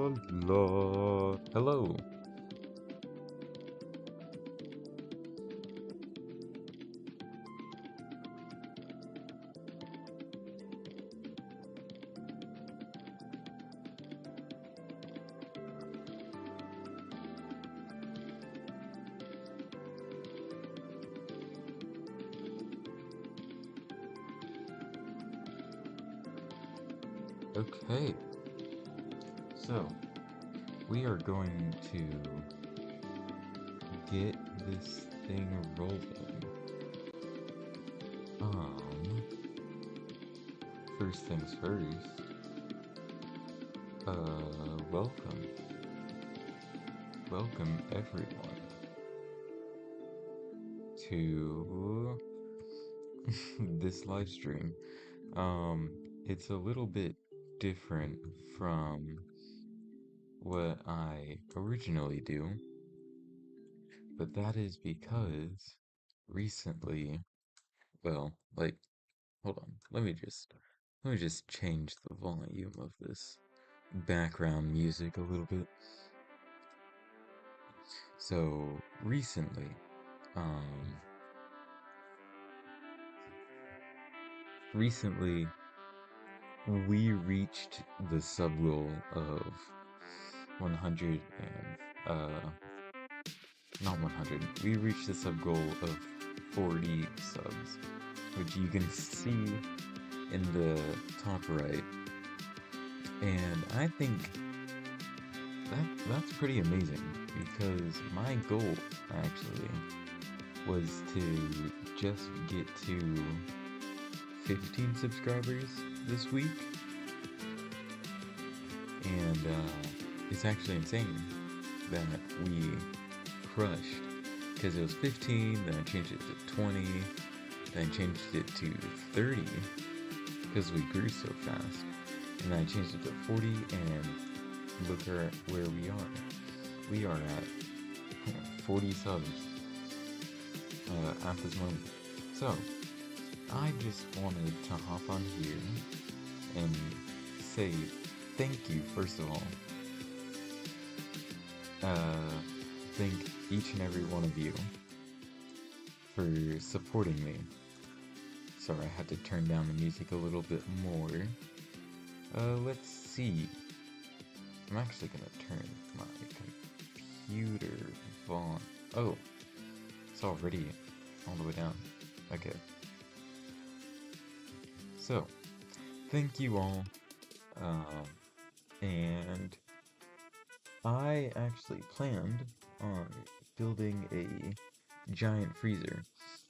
la. Hello. Okay, so we are going to get this thing rolling. First things first, welcome. Welcome everyone to this live stream. Um, it's a little bit different from what I originally do, but that is because recently, well, like, hold on, let me just change the volume of this background music a little bit. So recently, um, recently we reached the sub goal of 100 and not 100. We reached the sub goal of 40 subs, which you can see in the top right. And I think that's pretty amazing because my goal actually was to just get to 15 subscribers this week. And it's actually insane that we crushed because it was 15, then I changed it to 20, then I changed it to 30 because we grew so fast, and then I changed it to 40, and look at where we are. We are at 40 subs at this moment. So I just wanted to hop on here and say thank you, first of all. Thank each and every one of you for supporting me. Sorry, I had to turn down the music a little bit more. Let's see. I'm actually gonna turn my computer volume. Oh, it's already all the way down. Okay. So, thank you all. And I actually planned on building a giant freezer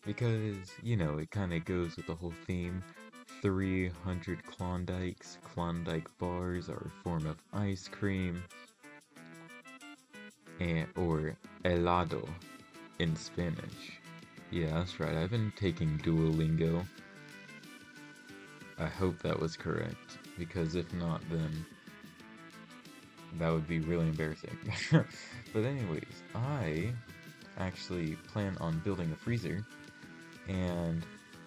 because, you know, it kind of goes with the whole theme. 300 Klondikes. Klondike bars are a form of ice cream. Or helado in Spanish. Yeah, that's right. I've been taking Duolingo. I hope that was correct, because if not, then that would be really embarrassing. But anyways, I actually plan on building a freezer, and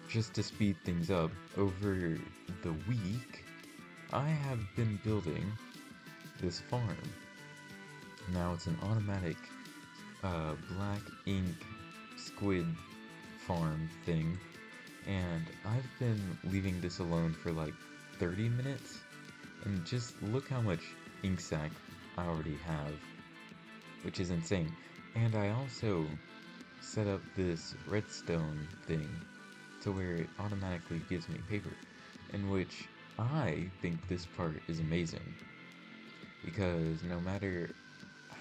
just to speed things up, over the week, I have been building this farm. Now it's an automatic black ink squid farm thing, and I've been leaving this alone for like 30 minutes, and just look how much ink sac I already have, which is insane. And I also set up this redstone thing to where it automatically gives me paper, in which I think this part is amazing, because no matter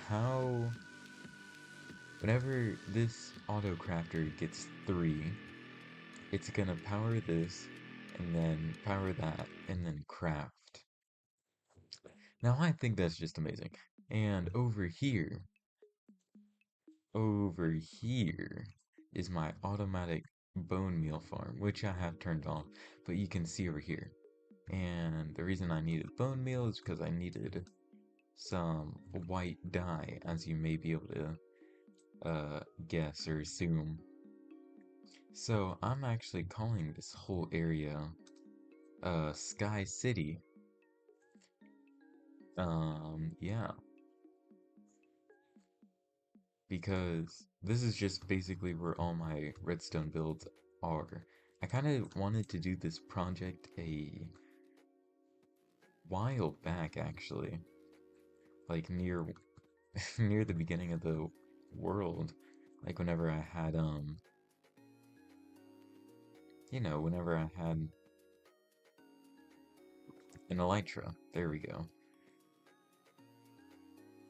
how, whenever this auto crafter gets 3, it's gonna power this, and then power that, and then craft. Now I think that's just amazing. And over here is my automatic bone meal farm, which I have turned on, but you can see over here. And the reason I needed bone meal is because I needed some white dye, as you may be able to guess or assume. So I'm actually calling this whole area Sky City. Yeah, because this is just basically where all my redstone builds are. I kind of wanted to do this project a while back, actually, like near near the beginning of the world, like whenever I had whenever I had an elytra. There we go.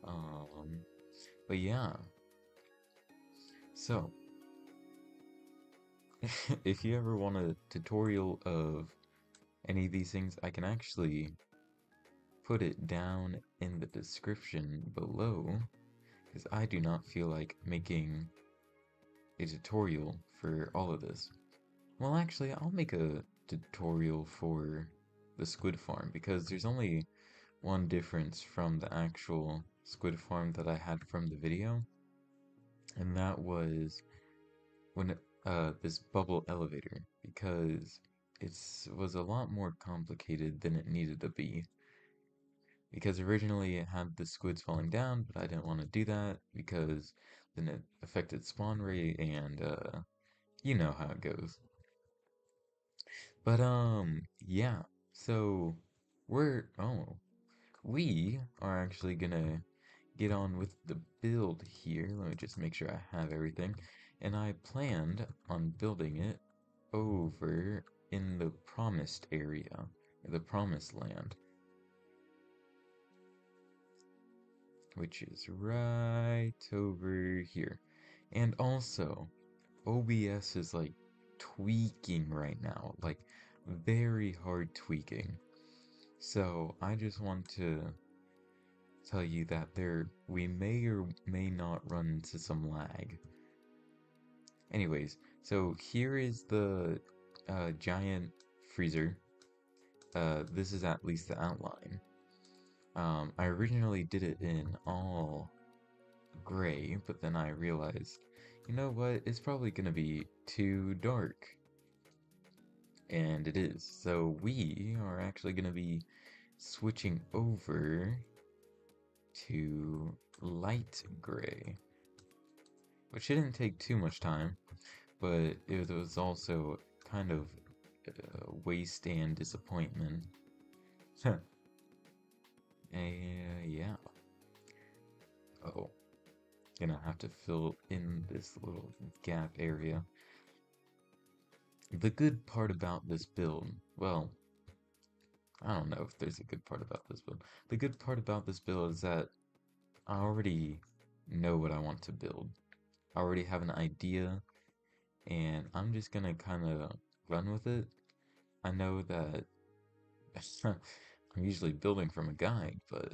Um, but yeah, so if you ever want a tutorial of any of these things, I can actually put it down in the description below, because I do not feel like making a tutorial for all of this. Well, actually, I'll make a tutorial for the squid farm, because there's only one difference from the actual squid farm that I had from the video, and that was when this bubble elevator, because it was a lot more complicated than it needed to be. Because originally it had the squids falling down, but I didn't want to do that because then it affected spawn rate and you know how it goes. But yeah. So we are actually gonna get on with the build here. Let me just make sure I have everything. And I planned on building it over in the promised area, the promised land, which is right over here. And also, OBS is like tweaking right now, like very hard tweaking. So I just want to tell you that we may or may not run into some lag. Anyways, so here is the giant freezer. This is at least the outline. I originally did it in all gray, but then I realized, you know what, it's probably gonna be too dark. And it is. So we are actually gonna be switching over to light gray, which didn't take too much time, but it was also kind of waste and disappointment. Yeah. Oh, gonna have to fill in this little gap area. The good part about this build, well, I don't know if there's a good part about this build. The good part about this build is that I already know what I want to build. I already have an idea, and I'm just gonna kind of run with it. I know that I'm usually building from a guide, but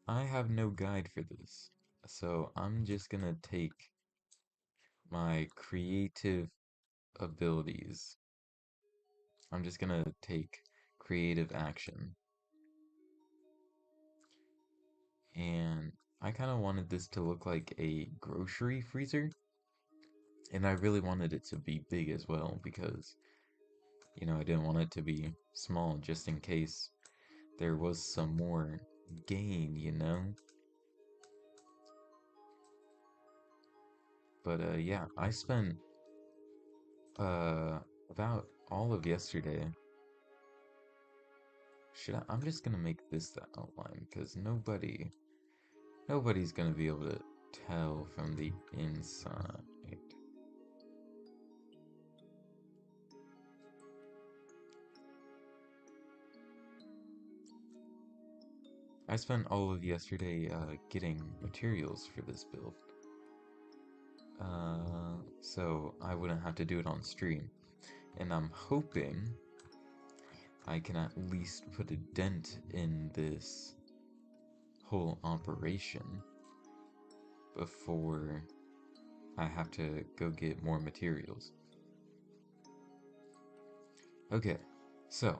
I have no guide for this. So I'm just gonna take my creative abilities. I'm just gonna take creative action. And I kind of wanted this to look like a grocery freezer. And I really wanted it to be big as well because, I didn't want it to be small just in case there was some more gain. But yeah, I spent uh about all of yesterday. I'm just gonna make this the outline because nobody's gonna be able to tell from the inside. I spent all of yesterday getting materials for this build. So I wouldn't have to do it on stream. And I'm hoping I can at least put a dent in this whole operation before I have to go get more materials. Okay, so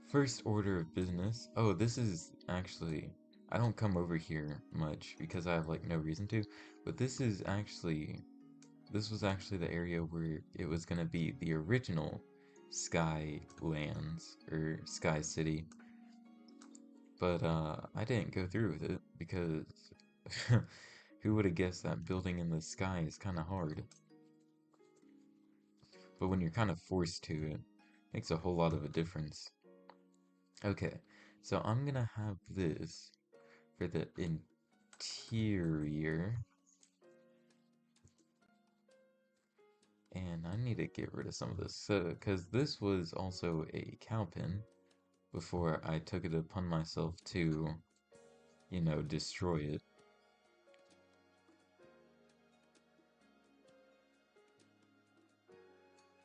first order of business. Oh, this is actually, I don't come over here much because I have like no reason to, but this was actually the area where it was gonna be the original Sky Lands or Sky City. But I didn't go through with it because who would have guessed that building in the sky is kind of hard? But when you're kind of forced to, it makes a whole lot of a difference. Okay, so I'm gonna have this for the interior. And I need to get rid of some of this, because this was also a cow pen before I took it upon myself to, you know, destroy it.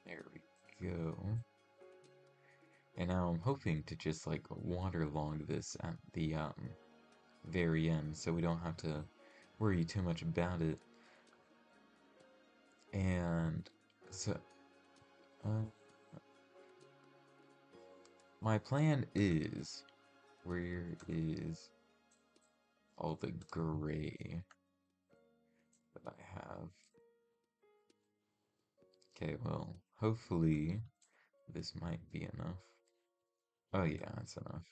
There we go. And now I'm hoping to just like waterlog this at the very end so we don't have to worry too much about it. And so uh, my plan is, where is all the gray that I have? Okay, well, hopefully this might be enough. Oh yeah, that's enough.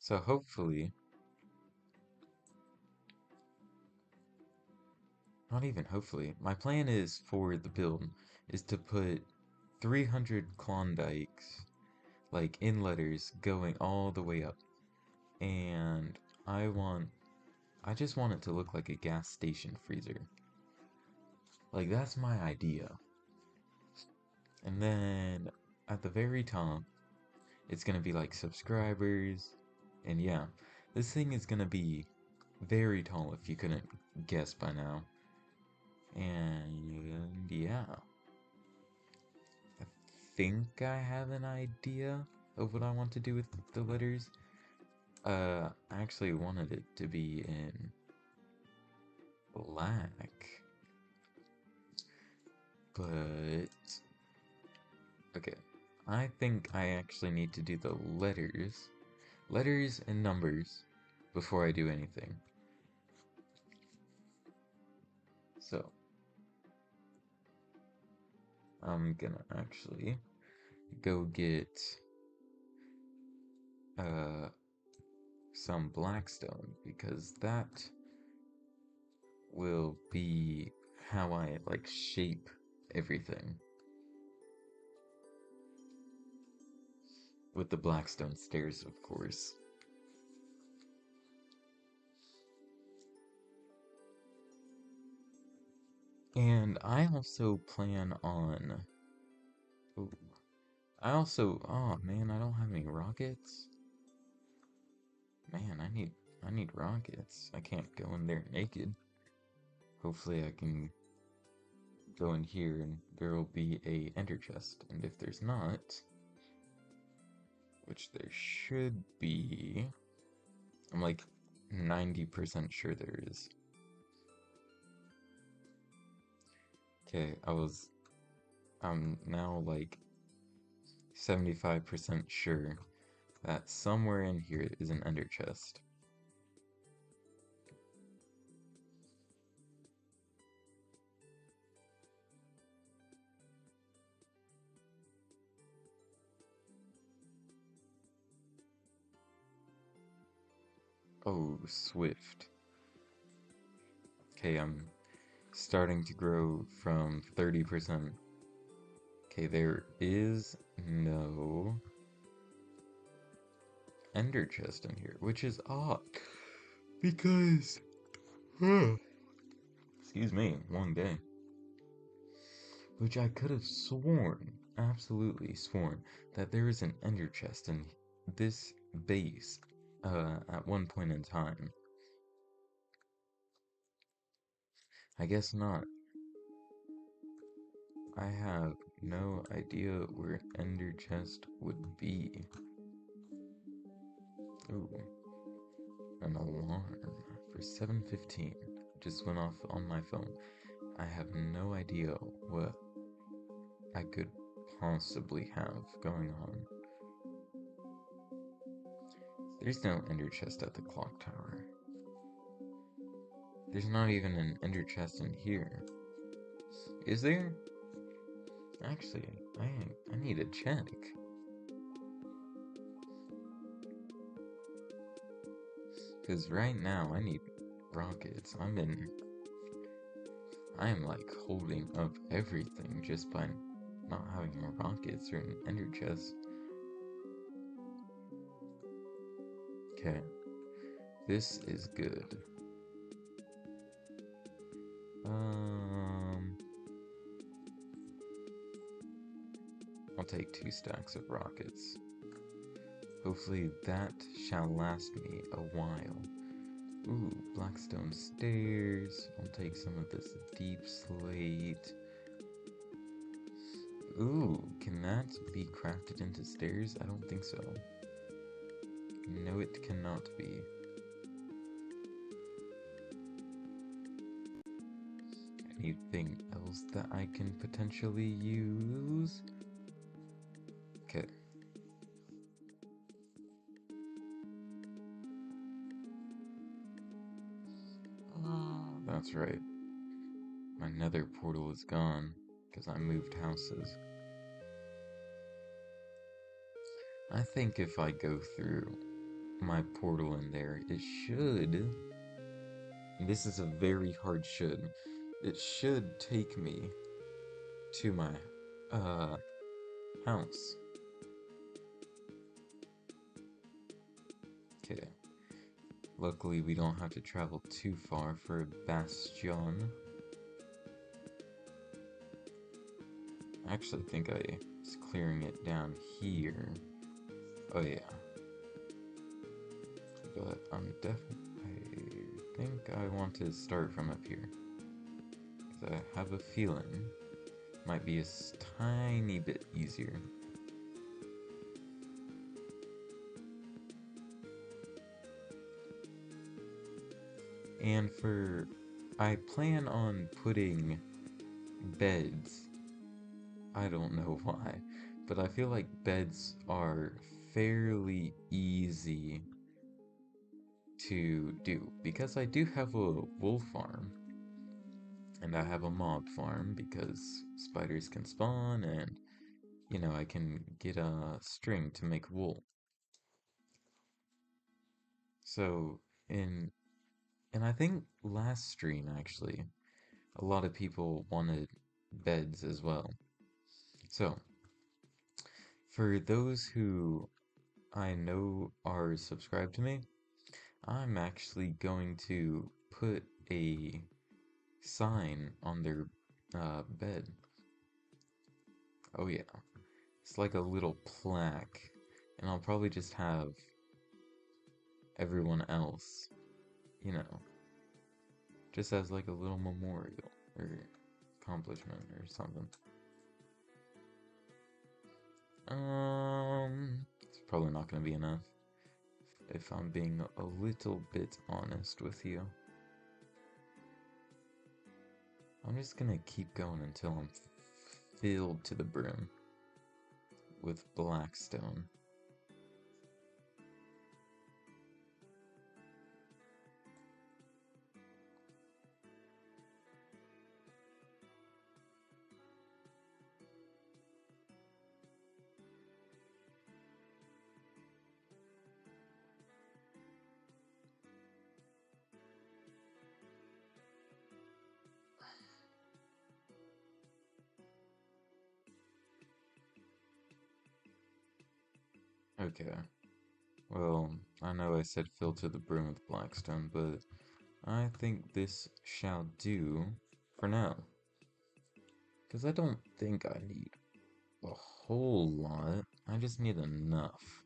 So hopefully, not even hopefully, my plan is for the build is to put 300 Klondikes, like in letters, going all the way up. And I want, I just want it to look like a gas station freezer. Like that's my idea. And then at the very top, it's gonna be like subscribers. And yeah, this thing is gonna be very tall if you couldn't guess by now. And yeah, I think I have an idea of what I want to do with the letters. I actually wanted it to be in black, but okay. I think I actually need to do the letters and numbers before I do anything. So, I'm gonna actually go get uh some blackstone because that will be how I like shape everything with the blackstone stairs, of course. And I also plan on. Ooh, Oh man, I don't have any rockets. Man, I need rockets. I can't go in there naked. Hopefully, I can go in here and there will be a ender chest. And if there's not, which there should be, I'm like 90% sure there is. Okay, I'm now like 75% sure that somewhere in here is an ender chest. Oh, Swift. Okay, I'm starting to grow from 30%. Okay, there is no ender chest in here, which is odd. Because, excuse me, long day. Which I could have sworn, absolutely sworn, that there is an ender chest in this base at one point in time. I guess not. I have no idea where an ender chest would be. Ooh, an alarm for 7:15 just went off on my phone. I have no idea what I could possibly have going on. There's no ender chest at the clock tower. There's not even an ender chest in here. Is there? Actually, I need to check. Because right now I need rockets. I am like holding up everything just by not having rockets or an ender chest. Okay, this is good. I'll take 2 stacks of rockets. Hopefully that shall last me a while. Ooh, blackstone stairs. I'll take some of this deep slate. Ooh, can that be crafted into stairs? I don't think so. No, it cannot be. Anything else that I can potentially use? Okay. That's right. My nether portal is gone because I moved houses. I think if I go through my portal in there, it should. This is a very hard should. It should take me to my house. Okay. Luckily, we don't have to travel too far for a bastion. I actually think I was clearing it down here. Oh yeah. But I think I want to start from up here. Because I have a feeling it might be a tiny bit easier. And I plan on putting beds. I don't know why, but I feel like beds are fairly easy to do because I do have a wool farm and I have a mob farm because spiders can spawn and I can get a string to make wool. So in and I think last stream actually a lot of people wanted beds as well. So for those who I know are subscribed to me, I'm actually going to put a sign on their bed. Oh yeah, it's like a little plaque, and I'll probably just have everyone else, you know, just as like a little memorial or accomplishment or something. It's probably not gonna be enough if I'm being a little bit honest with you. I'm just gonna keep going until I'm filled to the brim with blackstone. Okay. Well, I know I said fill to the brim with blackstone, but I think this shall do for now. Because I don't think I need a whole lot. I just need enough.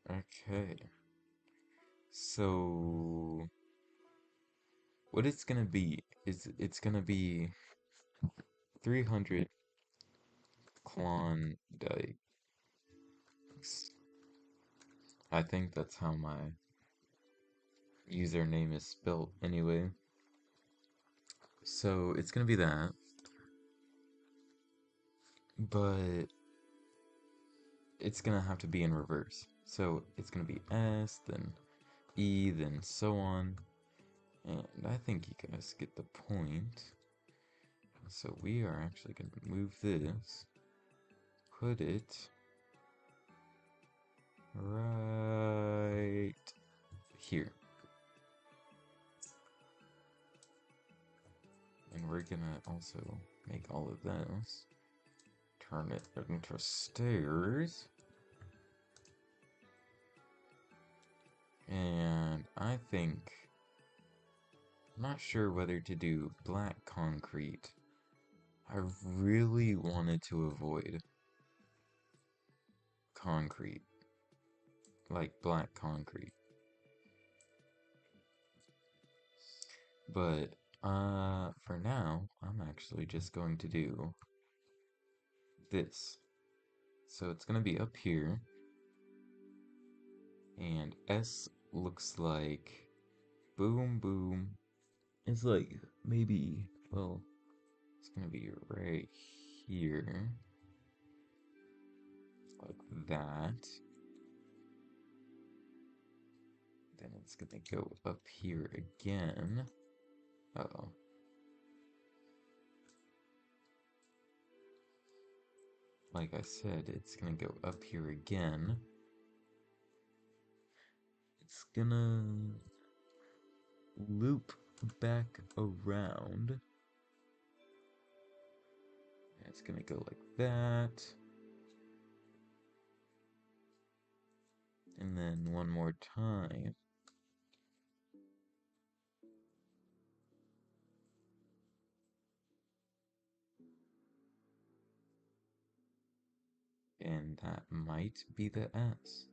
Okay. So what it's gonna be is it's gonna be 300 Klondikes. I think that's how my username is spelt anyway. So it's gonna be that, but it's gonna have to be in reverse. So it's gonna be S, then E, then so on. And I think you guys get the point. So we are actually going to move this, put it right here. And we're gonna also make all of this, turn it into stairs. And I think, I'm not sure whether to do black concrete. I really wanted to avoid concrete, like black concrete. But, for now, I'm actually just going to do this. So it's gonna be up here, and S looks like boom, boom. It's like maybe, well, it's gonna be right here, like that. Then it's gonna go up here again. Uh-oh. Like I said, it's gonna go up here again. It's gonna loop back around. It's gonna go like that. And then one more time. And that might be the S.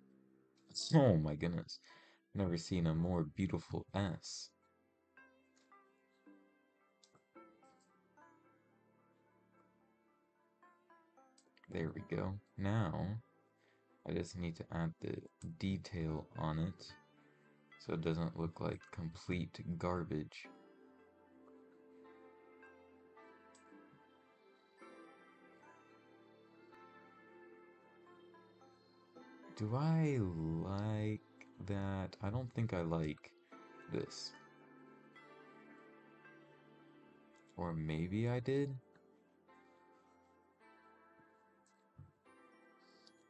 Oh my goodness. Never seen a more beautiful S. There we go. Now, I just need to add the detail on it so it doesn't look like complete garbage. Do I like that? I don't think I like this. Or maybe I did?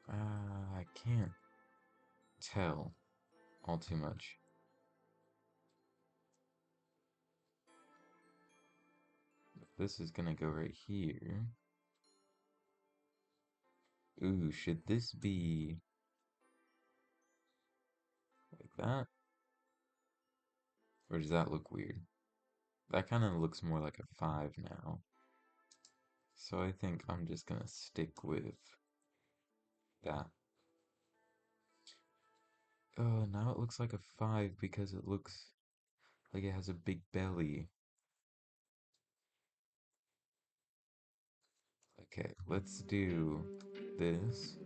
I can't tell all too much. This is gonna go right here. Ooh, should this be like that? Or does that look weird? That kind of looks more like a 5 now. So I think I'm just gonna stick with that. Oh, now it looks like a 5 because it looks like it has a big belly. Okay, let's do this.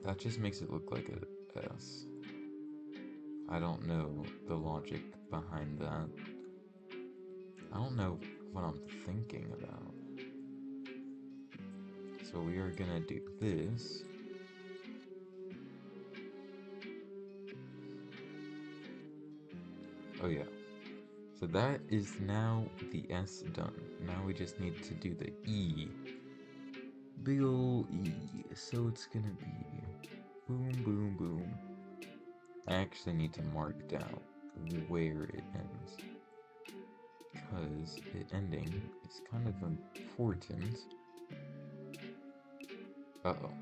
That just makes it look like a S. I don't know the logic behind that. I don't know what I'm thinking about. So we are gonna do this. Oh yeah. So that is now the S done. Now we just need to do the E. Big ol' E. So it's gonna be boom, boom, boom. I actually need to mark down where it ends, because the ending is kind of important. Uh-oh.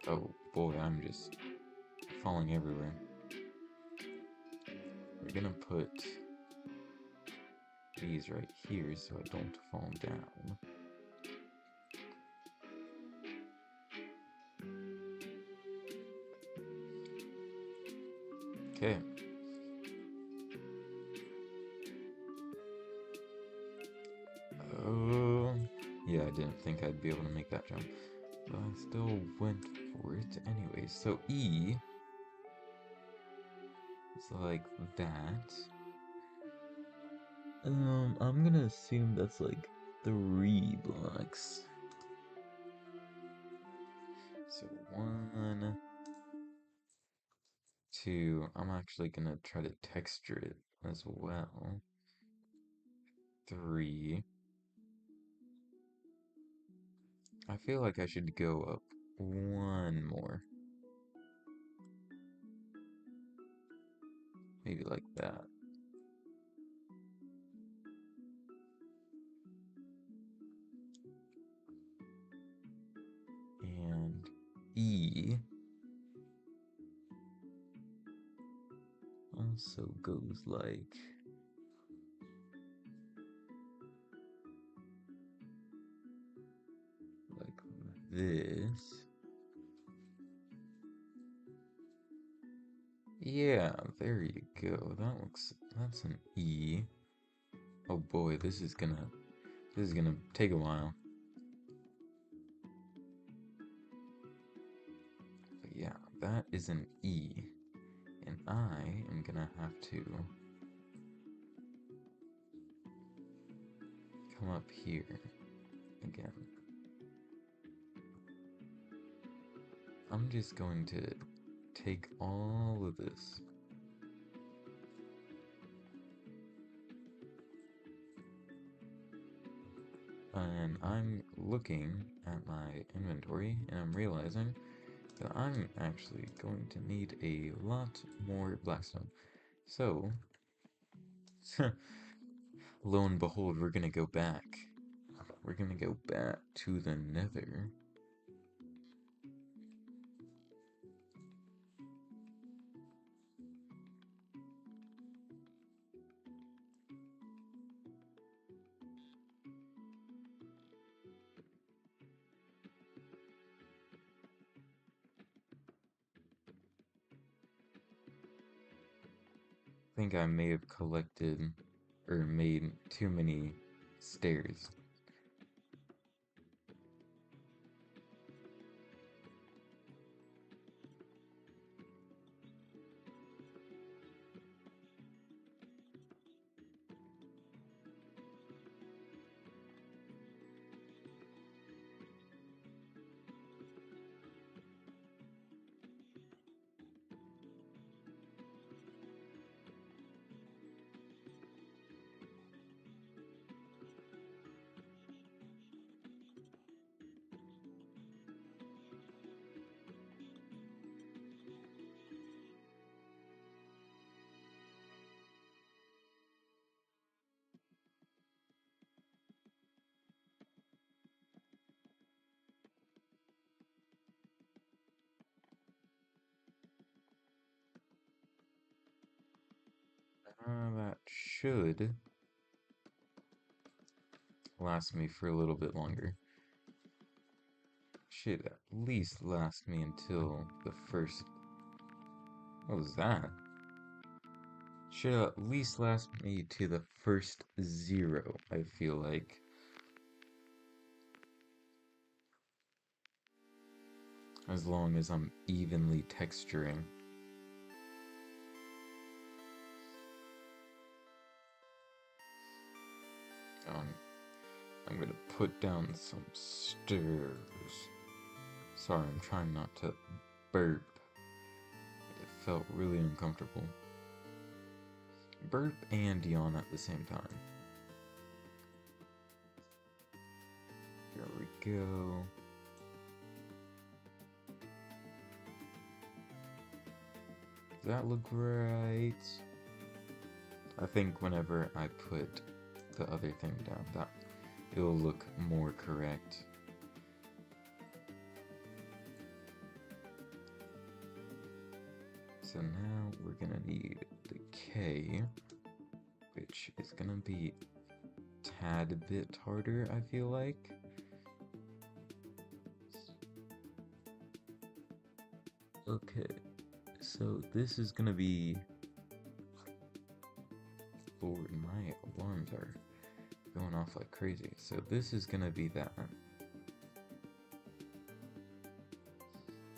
Oh boy, I'm just falling everywhere. We're gonna put these right here so I don't fall down. Okay. Yeah, I didn't think I'd be able to make that jump, but I still went for it anyway. So E is like that. I'm gonna assume that's like 3 blocks. So 1, 2, I'm actually gonna try to texture it as well. 3, I feel like I should go up one more. Maybe like that. And E also goes like this. Yeah, there you go. That's an E. Oh boy, this is gonna take a while. But yeah, that is an E. And I am gonna have to come up here again. I'm just going to take all of this. And I'm looking at my inventory and I'm realizing that I'm actually going to need a lot more blackstone. So, lo and behold, we're gonna go back. We're gonna go back to the nether. I think I may have collected or made too many stairs. That should last me for a little bit longer. Should at least last me until the first... What was that? Should at least last me to the first 0, I feel like. As long as I'm evenly texturing. I'm gonna put down some stairs. Sorry, I'm trying not to burp. It felt really uncomfortable. Burp and yawn at the same time. Here we go. Does that look right? I think whenever I put the other thing down, that it'll look more correct. So now we're gonna need the K, which is gonna be a tad bit harder, I feel like. Okay, so this is gonna be... Lord, my alarms are going off like crazy. So this is gonna be that.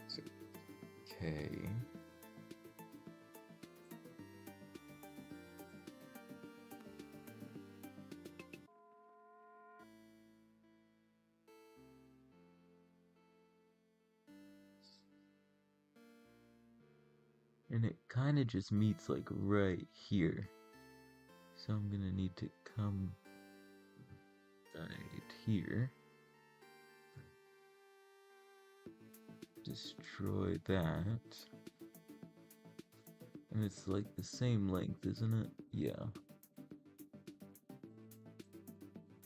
So, K. And it kind of just meets like right here. So I'm gonna need to come right here. Destroy that. And it's like the same length, isn't it? Yeah.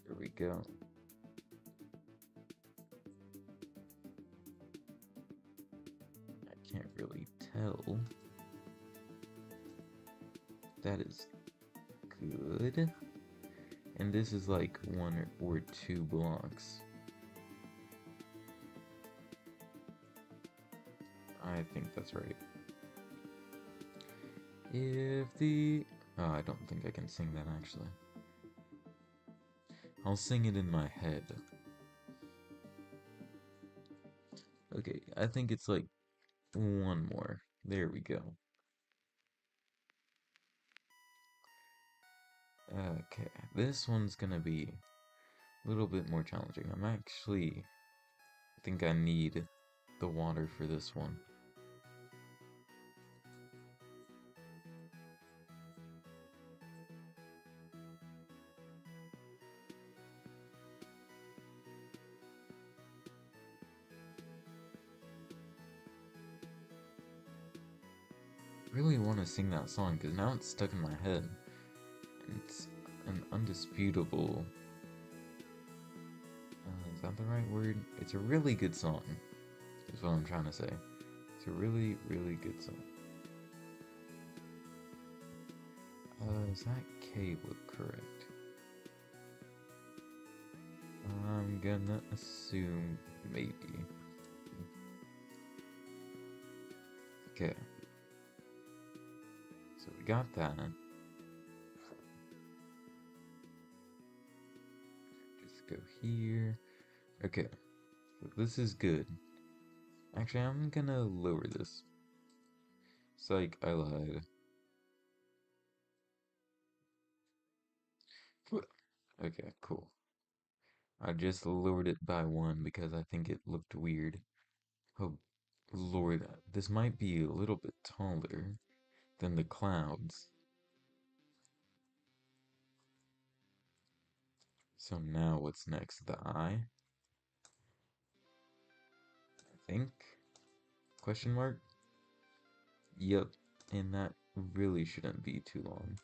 There we go. I can't really tell. That is good. And this is like one or two blocks. I think that's right. If the... Oh, I don't think I can sing that actually. I'll sing it in my head. Okay, I think it's like one more. There we go. Okay, this one's gonna be a little bit more challenging. I think I need the water for this one. I really want to sing that song because now it's stuck in my head. And it's an undisputable... is that the right word? It's a really good song, is what I'm trying to say. It's a really, really good song. Does that K look correct? I'm gonna assume maybe. Okay. So we got that. Just go here. Okay. So this is good. Actually, I'm gonna lower this. Psych, I lied. Okay, cool. I just lowered it by one because I think it looked weird. Oh, Lord, this might be a little bit taller than the clouds. So now what's next? The eye? I think? Question mark? Yep, and that really shouldn't be too long.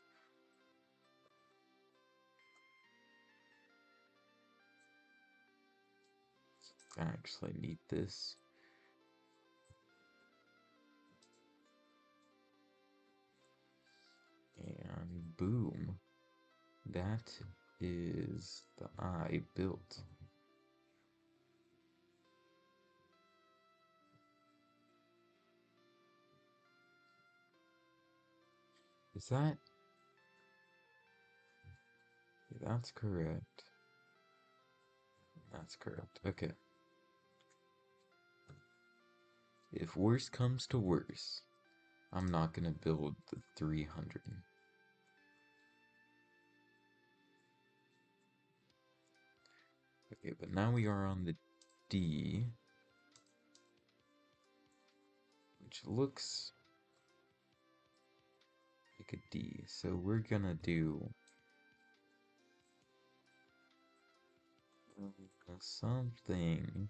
I actually need this. And boom. That is the eye built. Is that... Yeah, that's correct. That's correct. Okay. If worse comes to worse, I'm not gonna build the 300. Okay, but now we are on the D, which looks like a D. So we're gonna do something.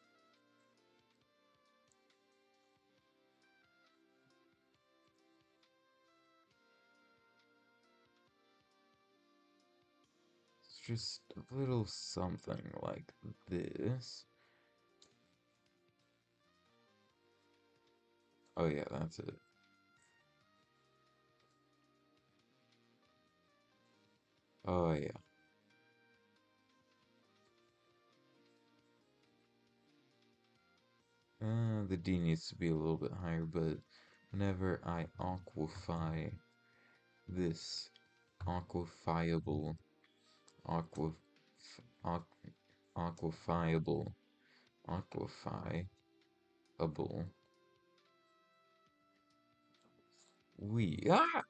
It's just a little something like this. Oh yeah, that's it. Oh yeah. The D needs to be a little bit higher, but whenever I aquify this aquifiable, aquif, aqu, aquifiable, aquifiable, ah!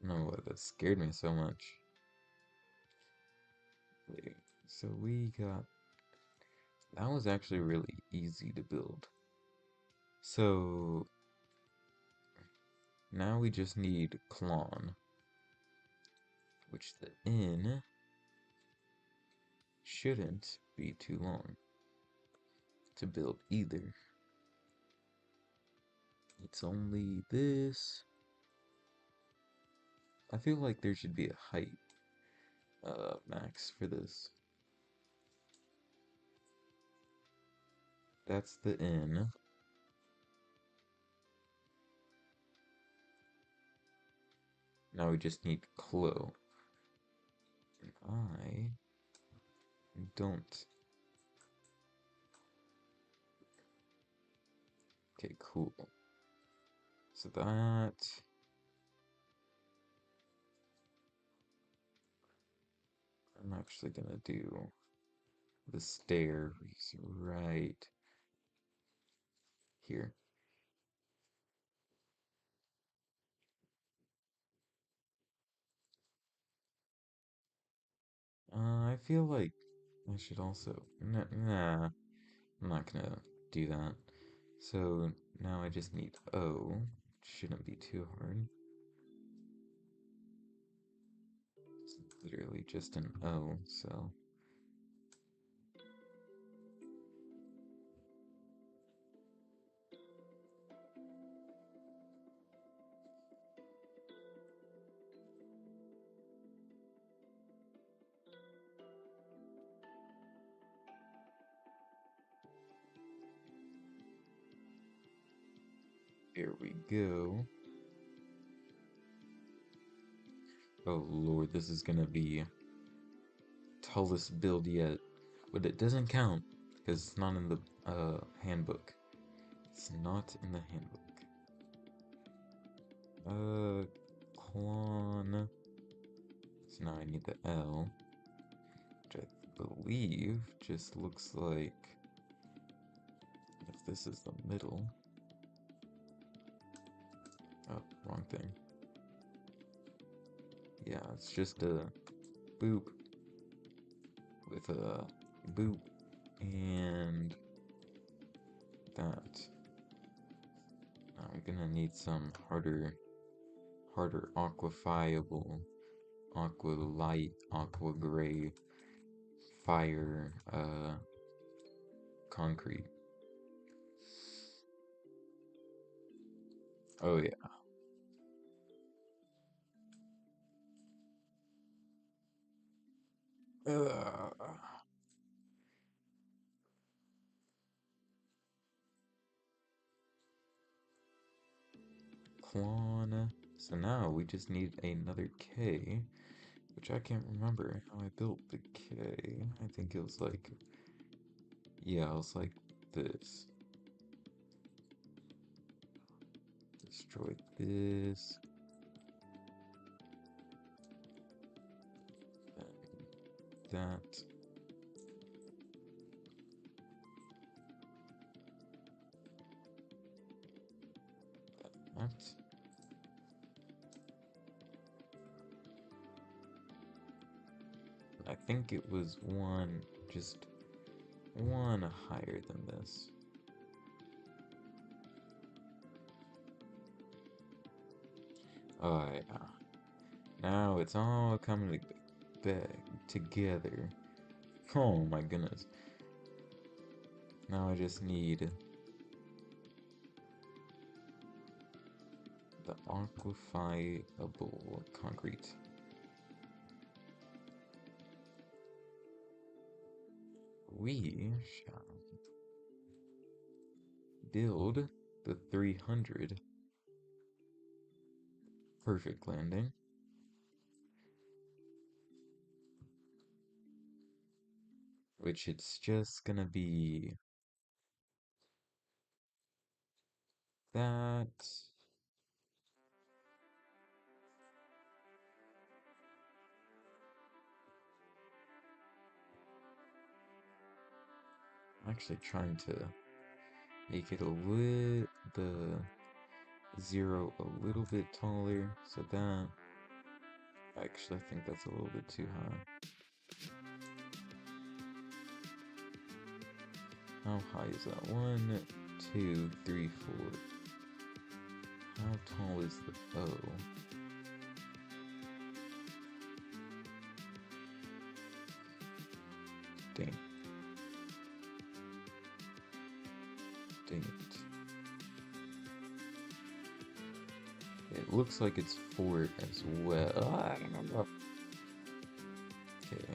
No, that scared me so much. Wait, so we got, that was actually really easy to build. So, Now we just need clon, which the N shouldn't be too long to build either. It's only this. I feel like there should be a height max for this. That's the N. Now we just need clo. I don't. Okay, cool. So that I'm actually gonna do the stairs right here. I feel like I should also nah, I'm not gonna do that. So now I just need O. Shouldn't be too hard. It's literally just an O, so here we go. Oh lord, this is gonna be tallest build yet. But it doesn't count, because it's not in the handbook. It's not in the handbook. Clon. So now I need the L, which I believe just looks like, if this is the middle. Oh, wrong thing. Yeah, it's just a boop with a boop and that. Now I'm gonna need some harder aquafiable, aqua light, aqua gray, fire, concrete. Oh yeah. Clon. So now we just need another K, which I can't remember how I built the K. I think it was like, yeah, it was like this. Destroy this. That. That. I think it was one, just one higher than this. Oh yeah. Now it's all coming back together. Oh my goodness. Now I just need the aquafiable concrete. We shall build the 300 perfect landing, which it's just gonna be that. I'm actually trying to make it the zero a little bit taller, so that, actually I think that's a little bit too high. How high is that? 1, 2, 3, 4. How tall is the O? Dang. Dang it. It looks like it's 4 as well. I don't know. Okay.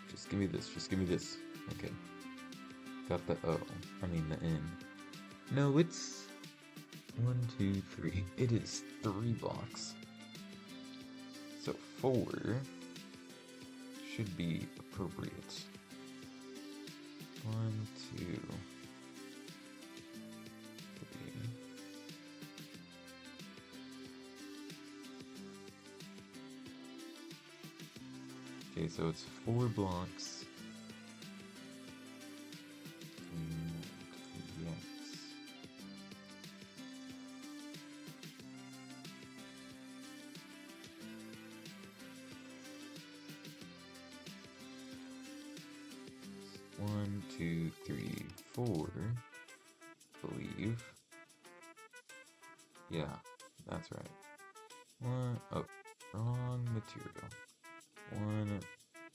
Just give me this. Just give me this. Okay. Got the O. I mean the N. No, it's 1, 2, 3. It is 3 blocks. So 4 should be appropriate. 1, 2, 3. Okay, so it's 4 blocks. Yes. One, two, three, 4. Believe. Yeah, that's right. Oh, wrong material. 1,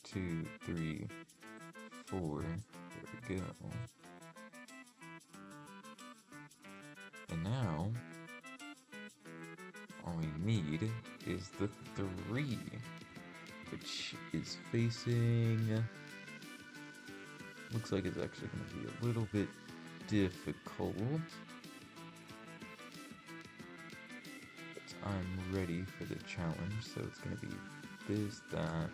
2, 3, 4. There we go. And now, all we need is the 3, which is facing... Looks like it's actually going to be a little bit difficult. But I'm ready for the challenge, so it's going to be this, that.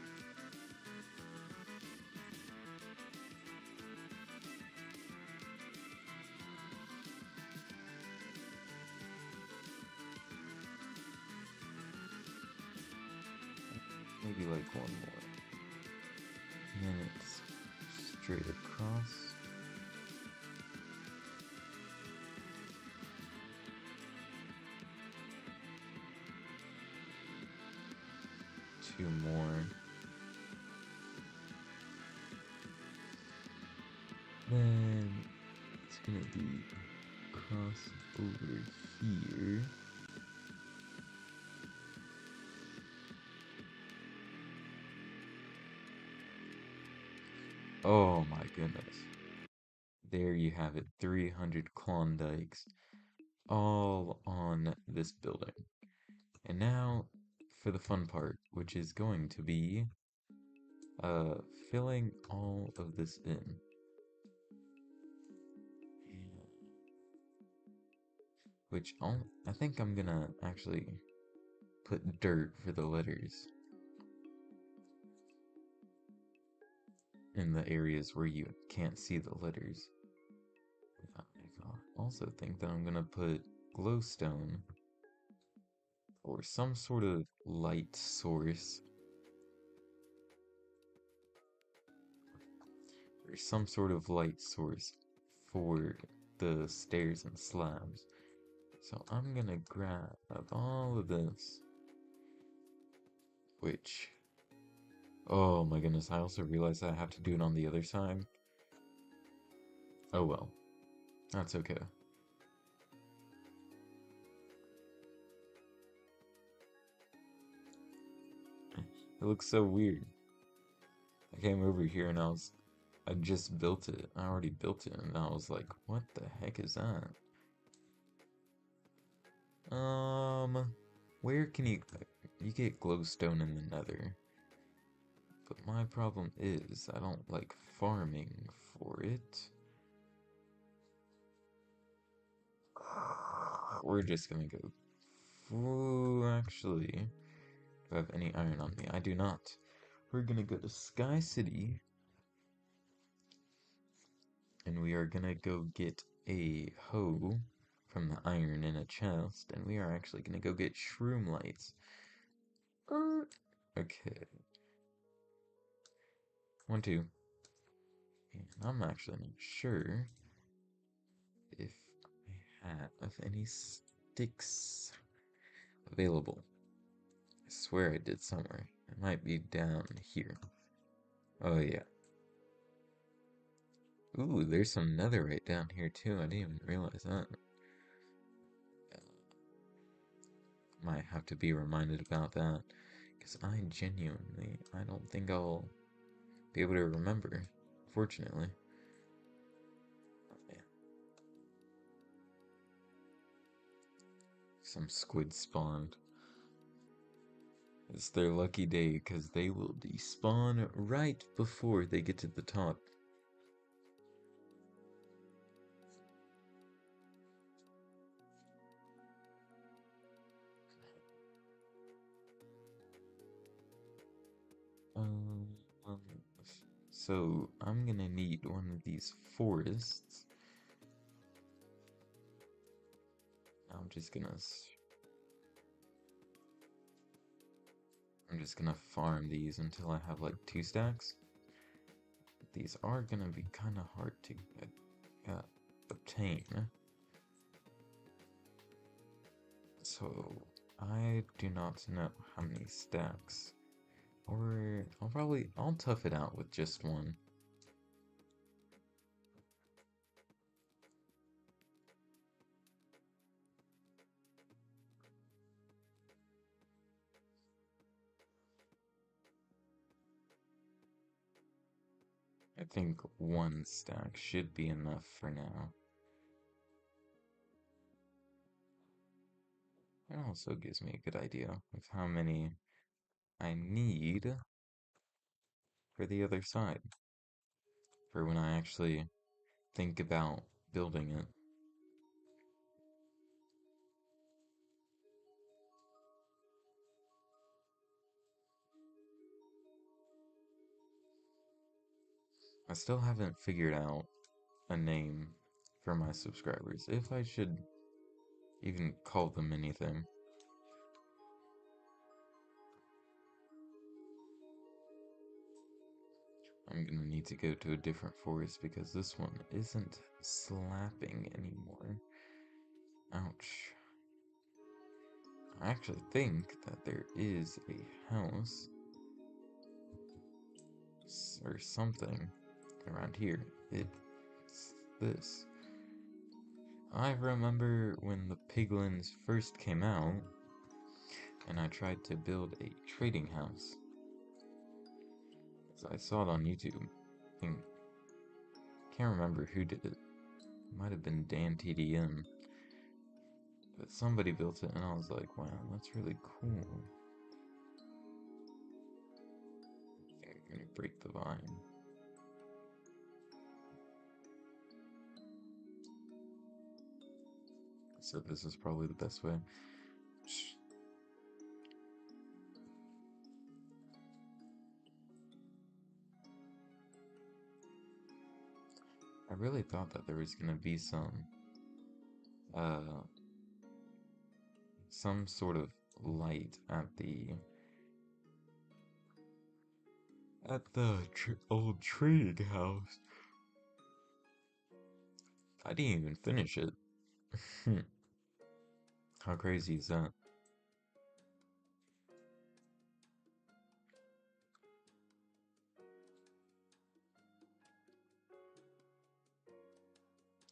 Maybe like one more. And then it's straight across. Two more. Then it's gonna be cross over here. Oh my goodness. There you have it, 300 Klondikes, all on this building. And now for the fun part, which is going to be filling all of this in. Which I think I'm gonna actually put dirt for the letters in the areas where you can't see the letters. I also think that I'm gonna put glowstone or some sort of light source for the stairs and slabs. So I'm gonna grab all of this, which, oh my goodness, I also realized I have to do it on the other side. Oh well, that's okay. It looks so weird. I came over here and I just built it. I already built it and I was like, what the heck is that? Where can you get glowstone in the nether? But my problem is, I don't like farming for it. We're just gonna go... Ooh, actually, do I have any iron on me? I do not. We're gonna go to Sky City. And we are gonna go get a hoe from the iron in a chest. And we are actually gonna go get shroom lights. Okay. 1, 2. And I'm actually not sure if I have any sticks available. I swear I did somewhere. It might be down here. Oh yeah. Ooh, there's some netherite down here too. I didn't even realize that. Might have to be reminded about that. Because I don't think I'll be able to remember. Fortunately. Oh, yeah. Some squid spawned. It's their lucky day because they will despawn right before they get to the top. Um, um, so I'm gonna need one of these forests. I'm just gonna farm these until I have like 2 stacks. These are gonna be kind of hard to obtain. So I do not know how many stacks. Or I'll tough it out with just one. I think 1 stack should be enough for now. It also gives me a good idea of how many I need for the other side. For when I actually think about building it. I still haven't figured out a name for my subscribers, if I should even call them anything. I'm gonna need to go to a different forest because this one isn't slapping anymore. Ouch. I actually think that there is a house or something around here. It's this. I remember when the piglins first came out and I tried to build a trading house. I saw it on YouTube. I can't remember who did it. Might have been Dan TDM. But somebody built it and I was like, wow, that's really cool. I think I'm gonna break the vine. So this is probably the best way. I really thought that there was gonna be uh, some sort of light at the old trading house. I didn't even finish it. How crazy is that?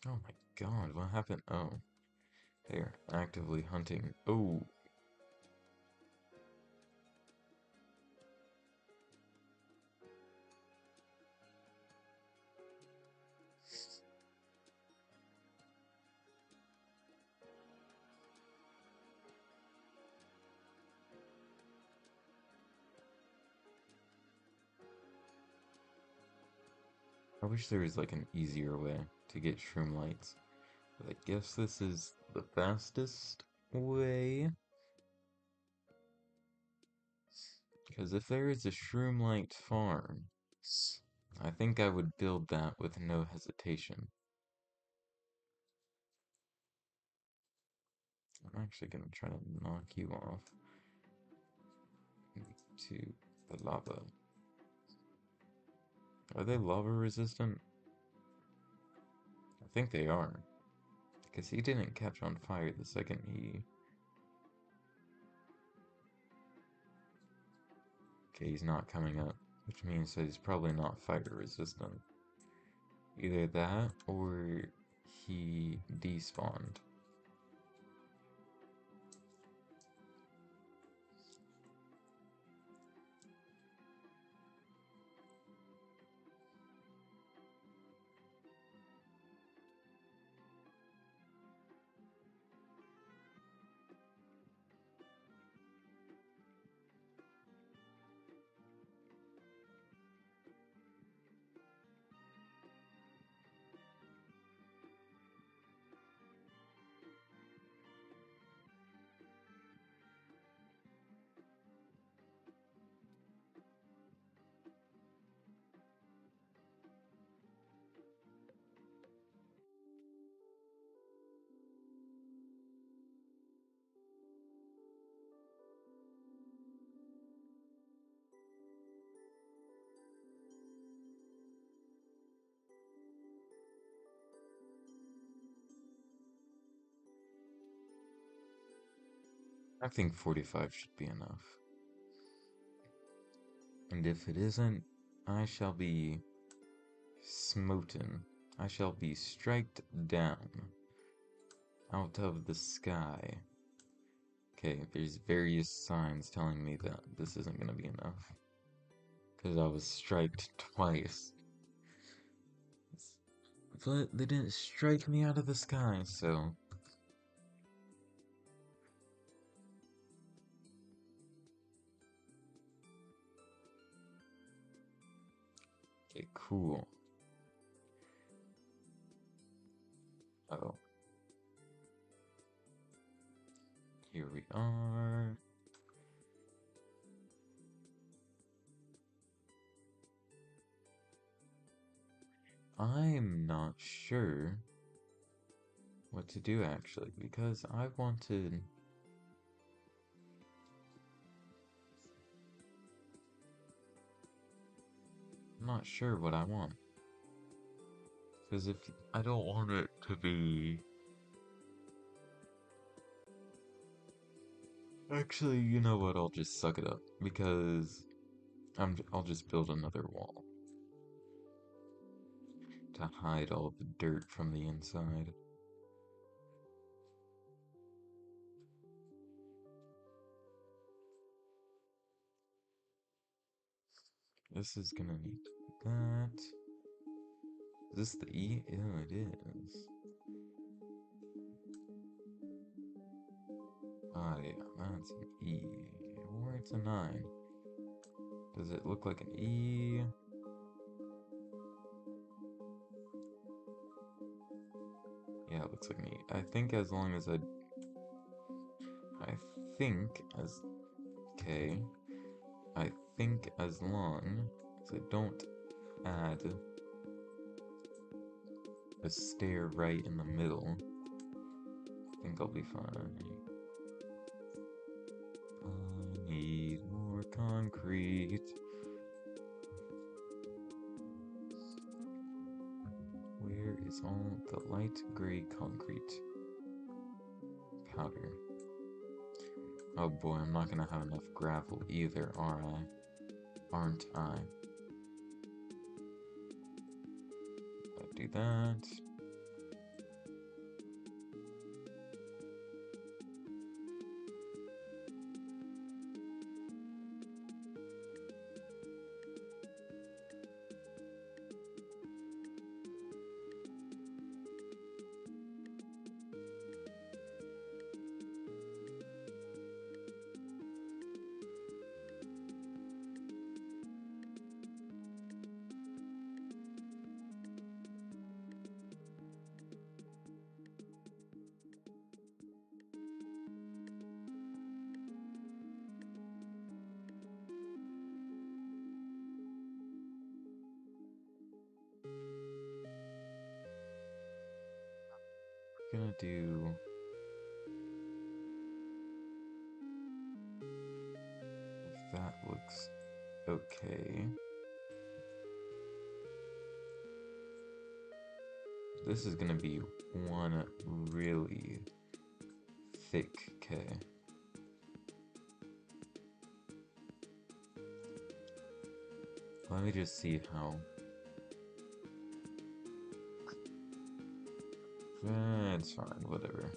Oh my god, what happened? Oh, they're actively hunting. Oh, I wish there was like an easier way to get shroom lights. But I guess this is the fastest way. Because if there is a shroomlight farm, I think I would build that with no hesitation. I'm actually gonna try to knock you off to the lava. Are they lava resistant? I think they are. Because he didn't catch on fire the second he... Okay, he's not coming up. Which means that he's probably not fire resistant. Either that or he despawned. I think 45 should be enough. And if it isn't, I shall be smoten. I shall be striked down out of the sky. Okay, there's various signs telling me that this isn't gonna be enough. Because I was striked twice. But they didn't strike me out of the sky, so... Okay, cool. Oh. Here we are. I'm not sure what to do actually, because I wanted... I'm not sure what I want. Because if I don't want it to be... Actually, you know what, I'll just suck it up, because I'll just build another wall to hide all the dirt from the inside. This is gonna need that. Is this the E? Oh, it is. Ah, yeah, that's an E. Or it's a 9. Does it look like an E? Yeah, it looks like an E. I think as long as I think as... Okay. I think as long as I don't add a stair right in the middle, I think I'll be fine. I need more concrete. Where is all the light gray concrete powder? Oh boy, I'm not gonna have enough gravel either, are I? Aren't I? I'll do that. Gonna do... If that looks okay. This is gonna be one really thick K. Let me just see how... It's fine, whatever.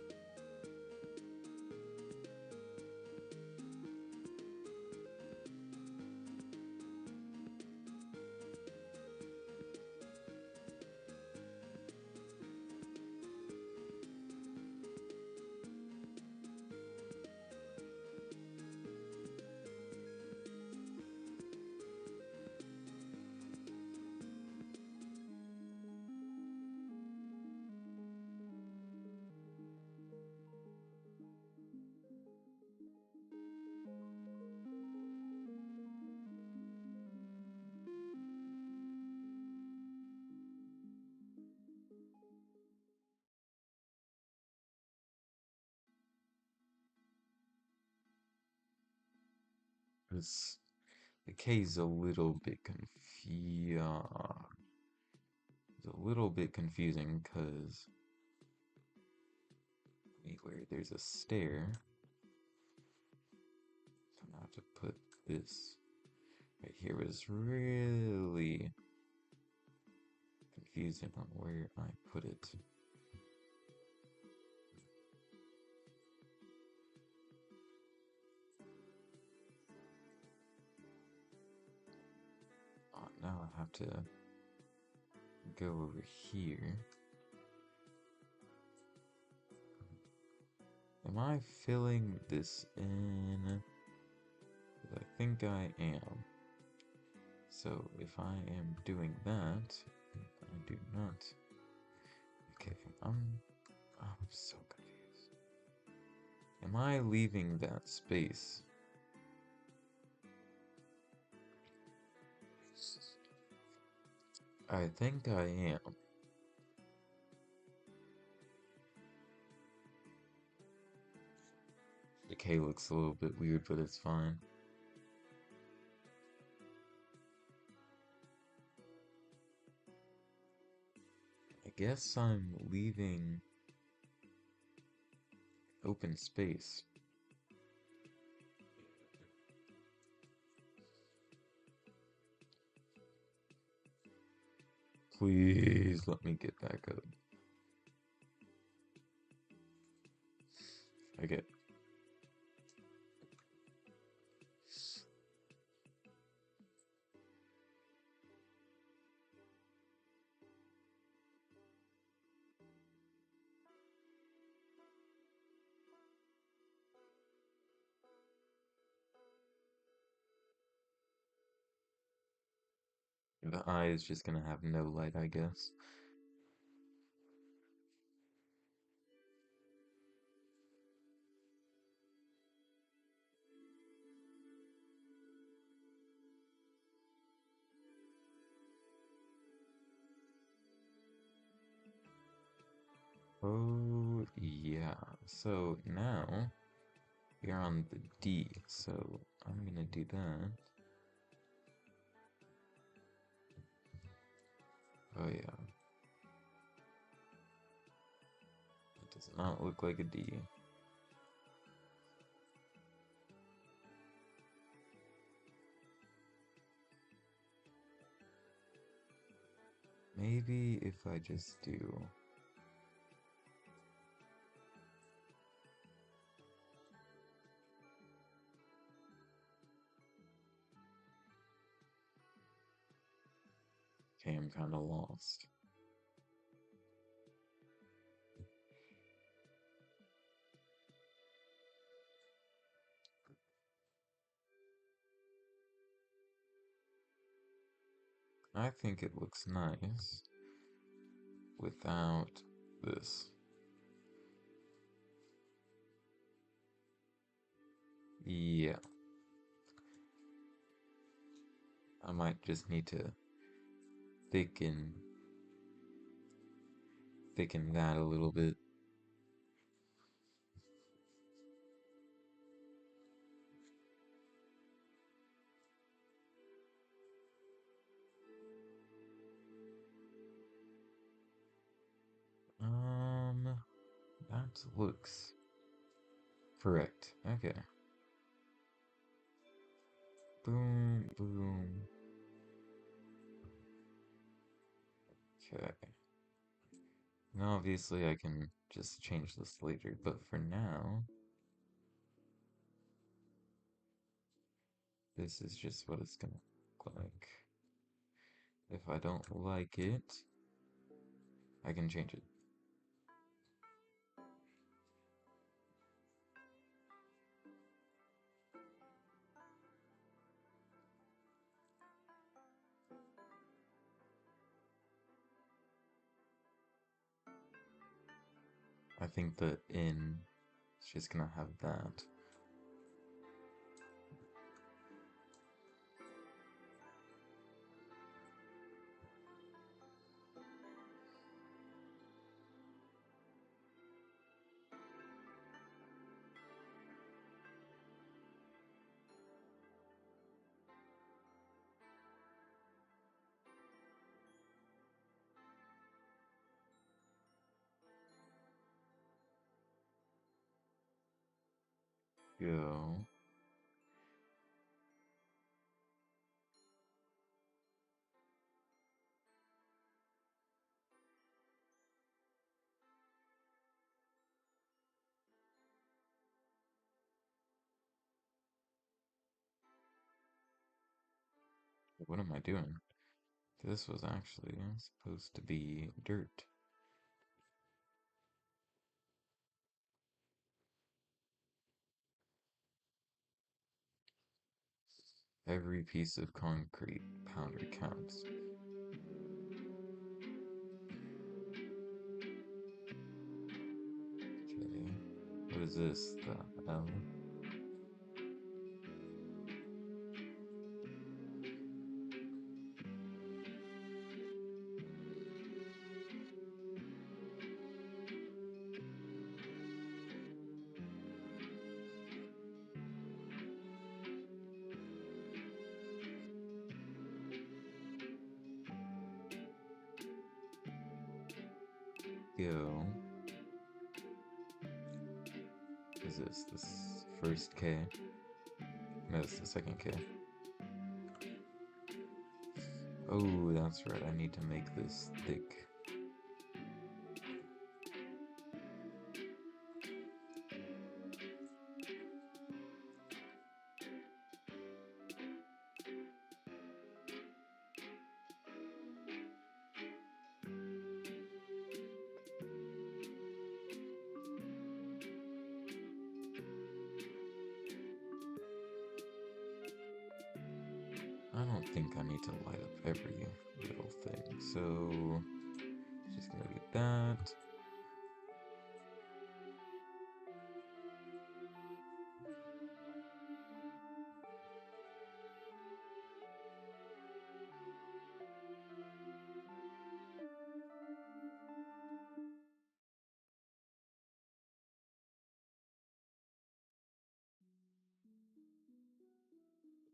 This the K's a little bit it's a little bit confusing because where there's a stair, so I have to put this right here. Was really confusing on where I put it. Now I have to go over here. Am I filling this in? I think I am. So if I am doing that, I do not. Okay, I'm so confused. Am I leaving that space? I think I am. The K looks a little bit weird, but it's fine. I guess I'm leaving open space. Please let me get back up. Okay. The eye is just gonna have no light, I guess. Oh, yeah. So now we're on the D, so I'm gonna do that. Oh, yeah. It does not look like a D. Maybe if I just do. Okay, I'm kind of lost. I think it looks nice without this. Yeah. I might just need to thicken that a little bit. That looks correct. Okay. Boom, boom. Okay. Now, obviously, I can just change this later, but for now, this is just what it's gonna look like. If I don't like it, I can change it. I think the in is just gonna have that. Go. What am I doing? This was actually supposed to be dirt. Every piece of concrete powder counts. Okay. What is this? The L? Go. What is this? This first K? No, it's the second K. Oh, that's right. I need to make this thick. I don't think I need to light up every little thing, so just gonna do that.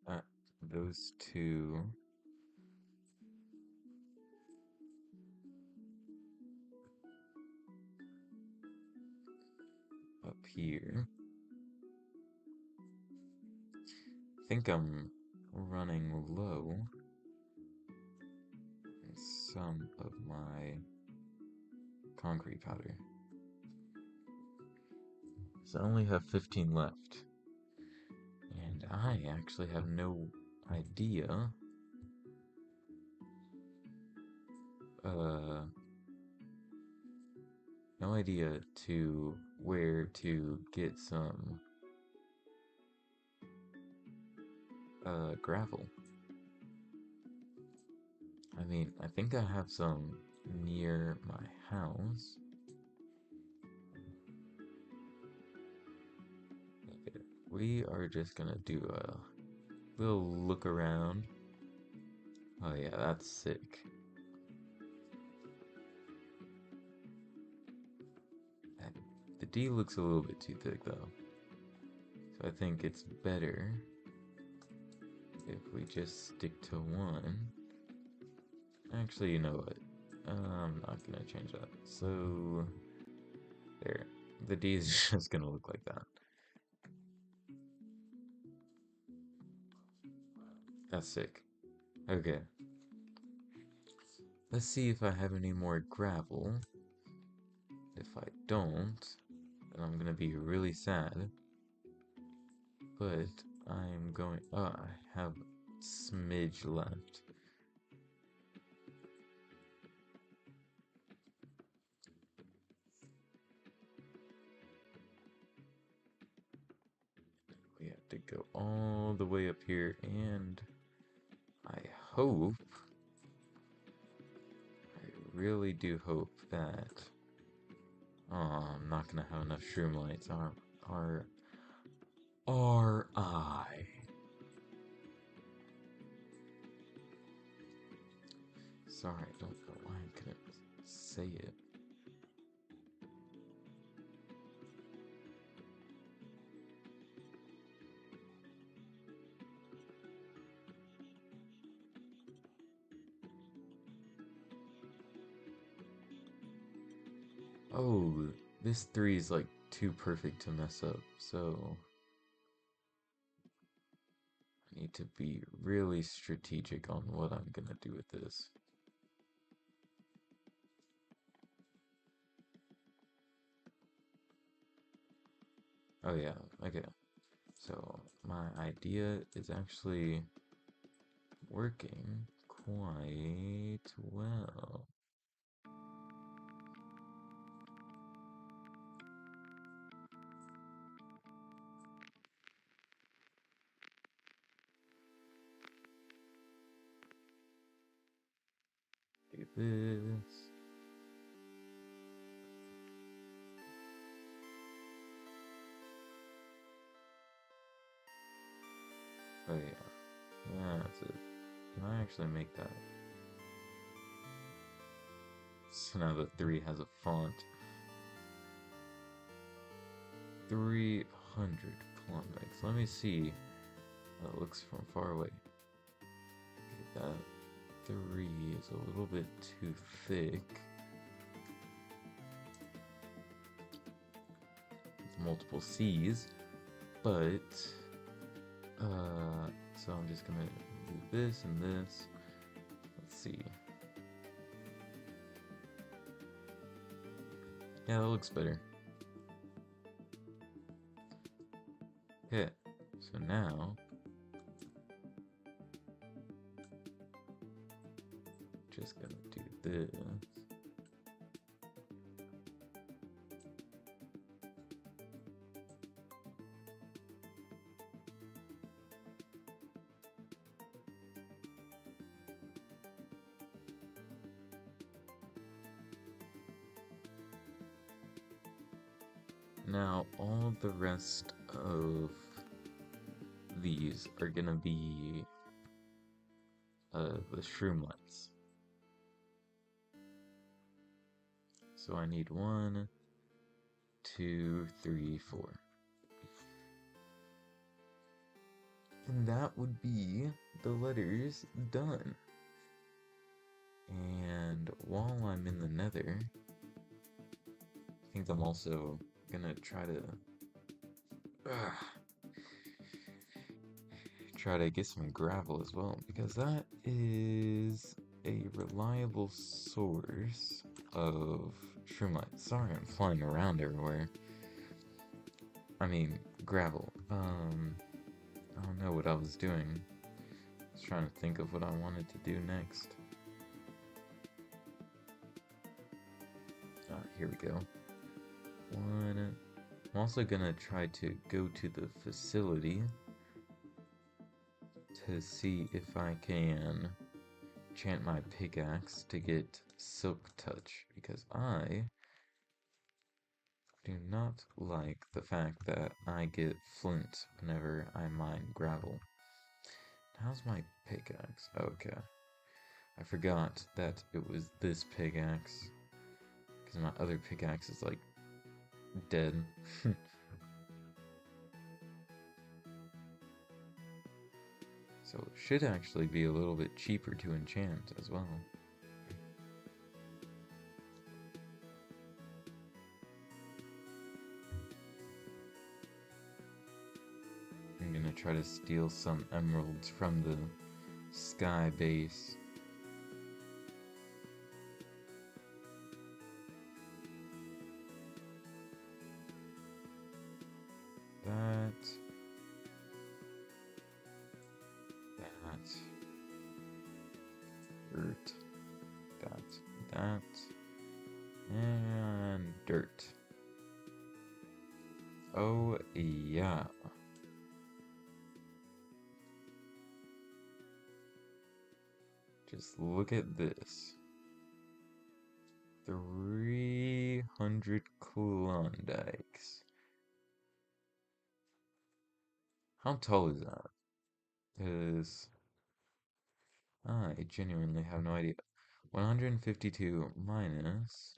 Uh, those two up here. I think I'm running low in some of my concrete powder. So I only have 15 left. And I actually have no idea uh no idea to where to get some gravel. I mean, I think I have some near my house. Okay, we are just gonna do a little look around. Oh yeah, that's sick. The D looks a little bit too thick though. So I think it's better if we just stick to one. Actually, you know what? I'm not gonna change that. So, there. The D is just gonna look like that. That's sick. Okay. Let's see if I have any more gravel. If I don't, then I'm gonna be really sad. But I'm going. Oh, I have smidge left. We have to go all the way up here, and I hope, I really do hope that, oh, I'm not gonna have enough shroom lights. Are I? Sorry, I don't know why I couldn't say it. Oh, this 3 is like too perfect to mess up, so I need to be really strategic on what I'm gonna do with this. Oh yeah, okay. So my idea is actually working quite well. Do this. Oh yeah, that's it. Can I actually make that? So now the 3 has a font. 300 kilometers. Let me see how it looks from far away. Okay, that 3 is a little bit too thick. It's multiple C's, but so I'm just gonna do this and this. Let's see. Yeah, that looks better. Okay, so now just gonna do this. Now all the rest of these are gonna be the shroom lights. So I need 1, 2, 3, 4. And that would be the letters done. And while I'm in the nether, I think I'm also gonna try to get some gravel as well, because that is a reliable source of shroom lights. Sorry, I'm flying around everywhere. I mean, gravel. I don't know what I was doing. I was trying to think of what I wanted to do next. Here we go. 1. I'm also gonna try to go to the facility to see if I can enchant my pickaxe to get silk touch, because I do not like the fact that I get flint whenever I mine gravel. How's my pickaxe? Okay. I forgot that it was this pickaxe, because my other pickaxe is like dead. So it should actually be a little bit cheaper to enchant as well. I'm gonna try to steal some emeralds from the sky base. dirt, that, and dirt. Oh, yeah. Just look at this. 300 Klondikes. How tall is that? Because I genuinely have no idea. 152 minus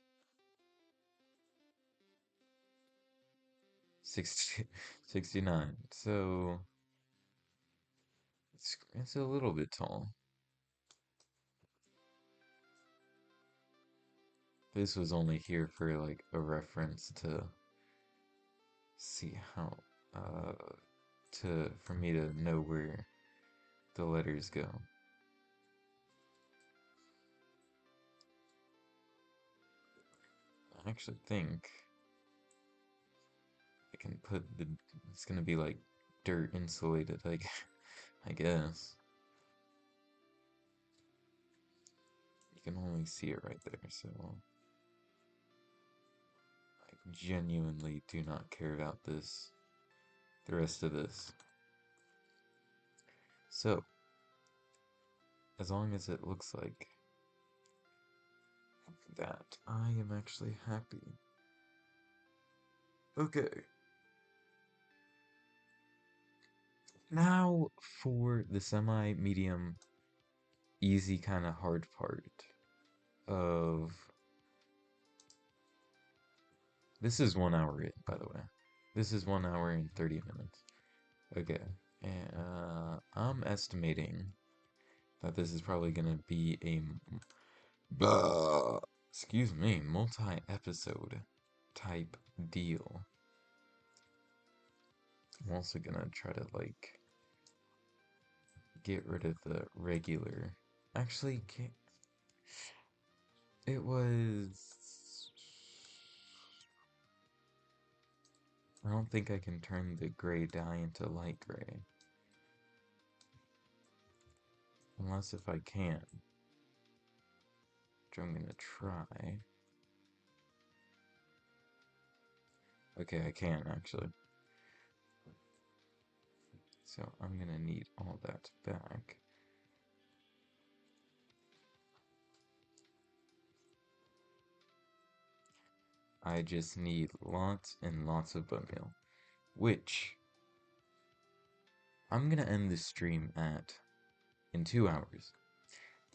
60, 69. So it's a little bit tall. This was only here for like a reference to see how for me to know where the letters go. I actually think I can put it's gonna be like dirt insulated, like I guess. You can only see it right there, so I genuinely do not care about this, the rest of this. So, as long as it looks like that, I am actually happy. Okay. Now for the semi-medium, easy kind of hard part of... This is 1 hour in, by the way. This is 1 hour and 30 minutes. Okay. And, I'm estimating that this is probably gonna be a... excuse me, multi-episode type deal. I'm also gonna try to, like, get rid of the regular. Actually, it was... I don't think I can turn the gray dye into light gray. Unless if I can. Which I'm gonna try. Okay, I can actually. So I'm gonna need all that back. I just need lots and lots of bone meal. Which I'm gonna end this stream at in 2 hours.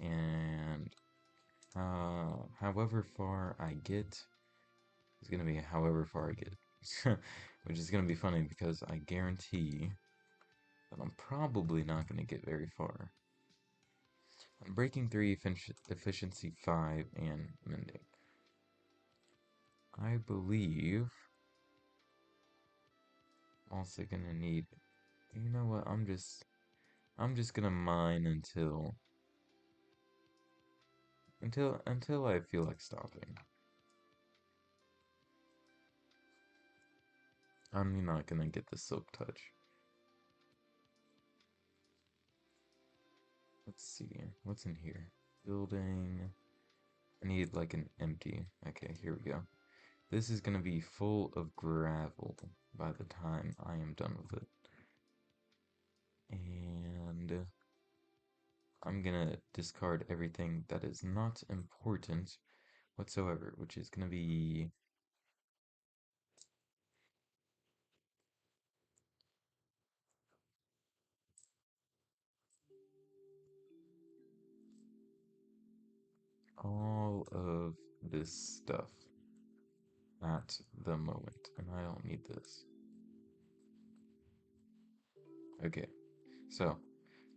And however far I get is gonna be however far I get. Which is gonna be funny because I guarantee that I'm probably not gonna get very far. I'm breaking 3, efficiency 5, and mending. I believe also gonna need, you know what, I'm just gonna mine until I feel like stopping. I'm not gonna get the silk touch. Let's see, what's in here? Building. I need like an empty. Okay, here we go. This is gonna be full of gravel by the time I am done with it. And I'm gonna discard everything that is not important whatsoever, which is gonna be all of this stuff at the moment, and I don't need this. Okay, so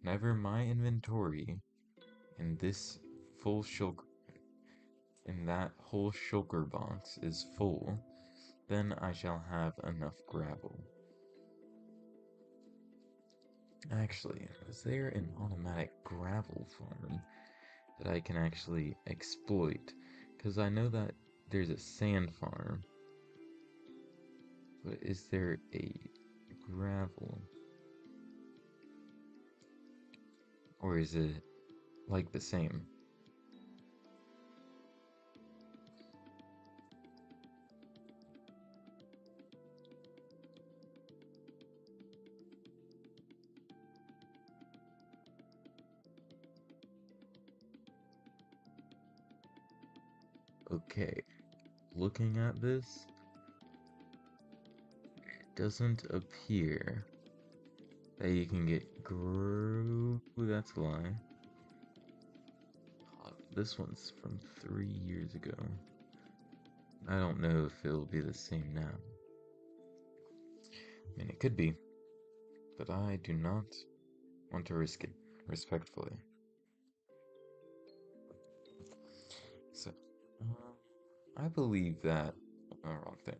whenever my inventory in this full shulker, in that whole shulker box is full, then I shall have enough gravel. Actually, is there an automatic gravel farm that I can actually exploit? Because I know that there's a sand farm, but is there a gravel? Or is it like the same? Okay, looking at this, it doesn't appear that you can get that's a lie. This one's from 3 years ago. I don't know if it'll be the same now. I mean, it could be, but I do not want to risk it, respectfully. So, I believe that, wrong thing.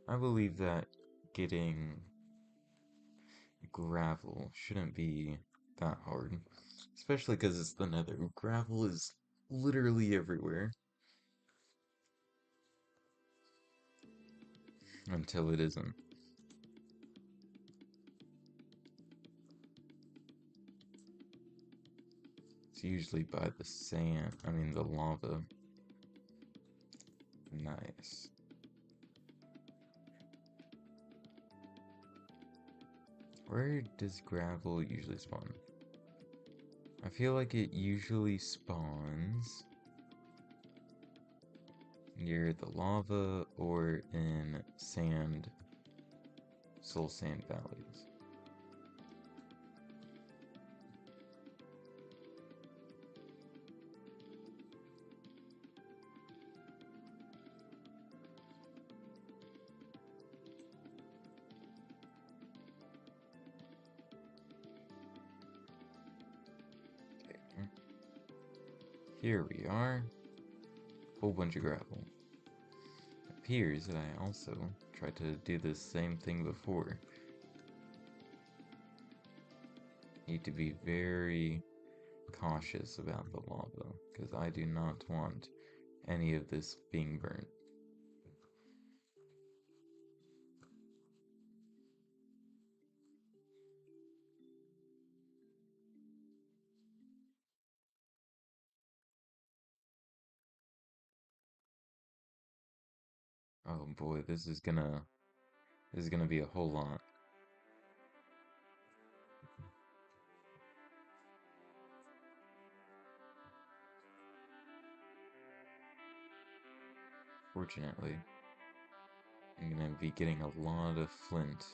I believe that getting gravel shouldn't be that hard, especially because it's the Nether. Gravel is literally everywhere until it isn't. It's usually by the sand, the lava. Nice. Where does gravel usually spawn? I feel like it usually spawns near the lava or in soul sand valleys. Okay. Here we are. Whole bunch of gravel. It appears that I also tried to do the same thing before. Need to be very cautious about the lava, because I do not want any of this being burnt. Oh boy, this is gonna be a whole lot. Fortunately, I'm gonna be getting a lot of flint.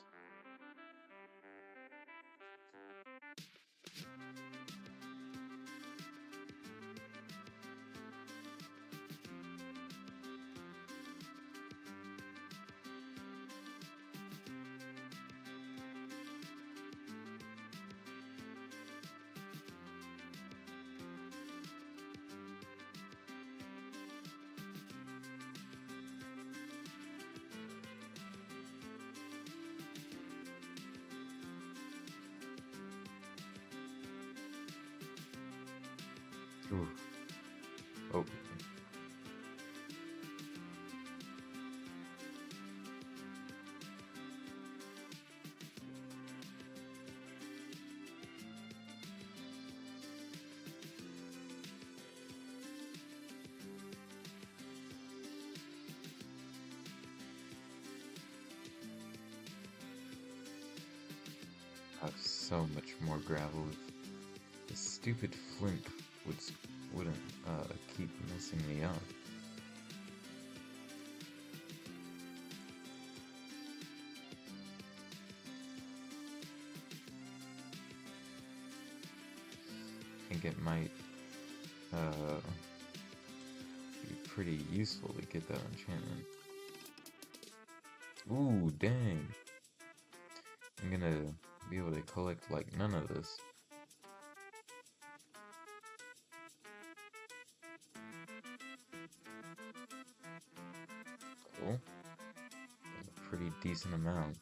Ooh. Oh. I have so much more gravel. This stupid flint wouldn't keep messing me up. I think it might be pretty useful to get that enchantment. Ooh, dang. I'm gonna be able to collect like none of this. Cool. A pretty decent amount.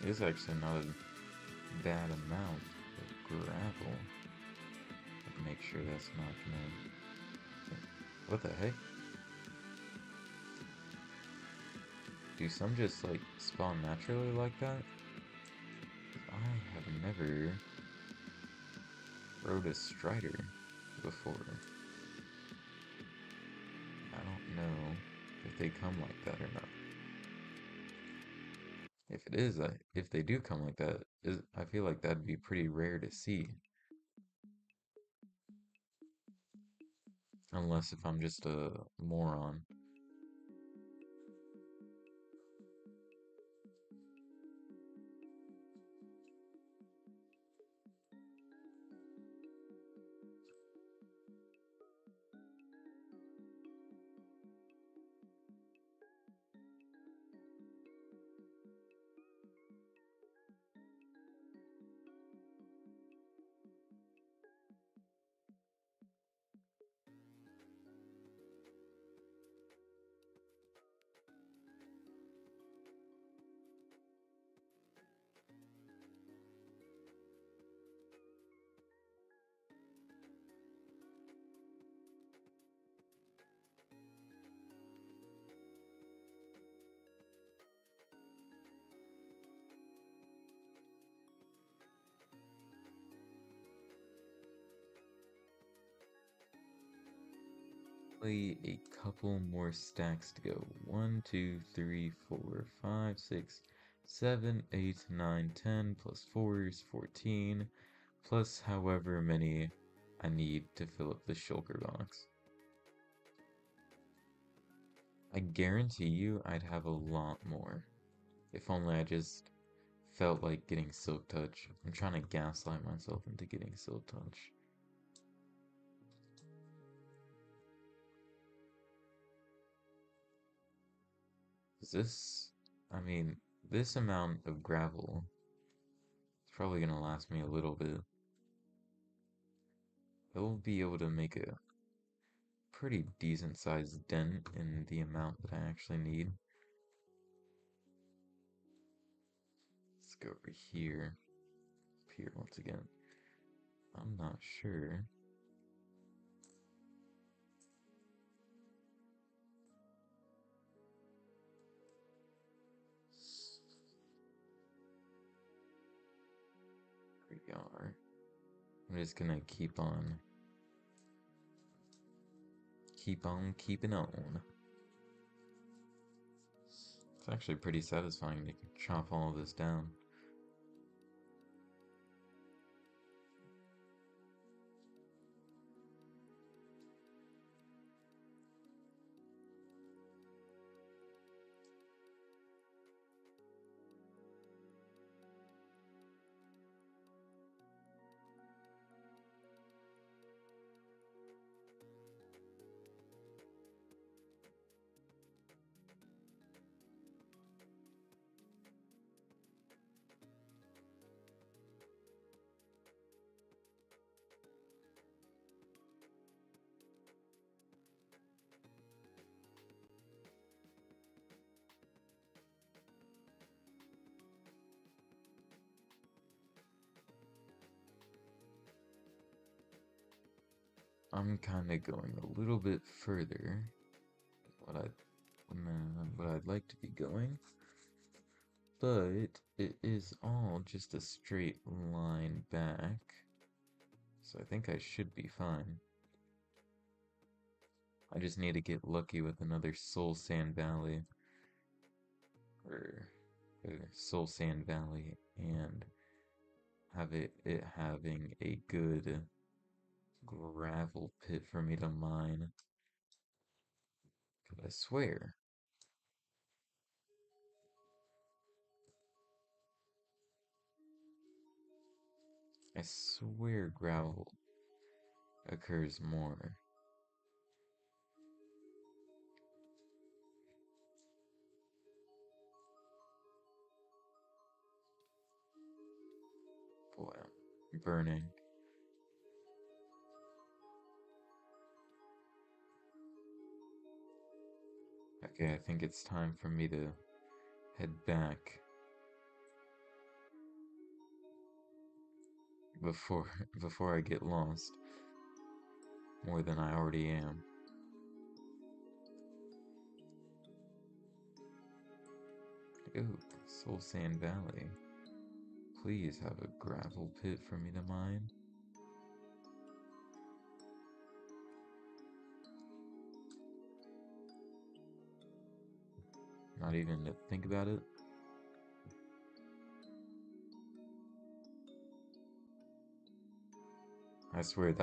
It's actually not a bad amount of gravel. Make sure that's not gonna... What the heck? Do some just, like, spawn naturally like that? I have never rode a strider before. I don't know if they come like that or not. If it is, if they do come like that, I feel like that'd be pretty rare to see. Unless if I'm just a moron. Only a couple more stacks to go. 1, 2, 3, 4, 5, 6, 7, 8, 9, 10, plus 4 is 14, plus however many I need to fill up the shulker box. I guarantee you I'd have a lot more. If only I just felt like getting Silk Touch. I'm trying to gaslight myself into getting Silk Touch. I mean, this amount of gravel is probably gonna last me a little bit. It'll be able to make a pretty decent sized dent in the amount that I actually need. Let's go over here. Up here once again. I'm not sure. There we are. I'm just gonna keep on keeping on. It's actually pretty satisfying to chop all of this down. I'm kind of going a little bit further what I'd like to be going, but it is all just a straight line back, so I think I should be fine. I just need to get lucky with another Soul Sand Valley, or Soul Sand Valley, and have it having a good gravel pit for me to mine. 'Cause I swear gravel occurs more. Boy, I'm burning. Okay, I think it's time for me to head back. before before I get lost more than I already am. Ooh, Soul Sand Valley. Please have a gravel pit for me to mine. Not even to think about it. I swear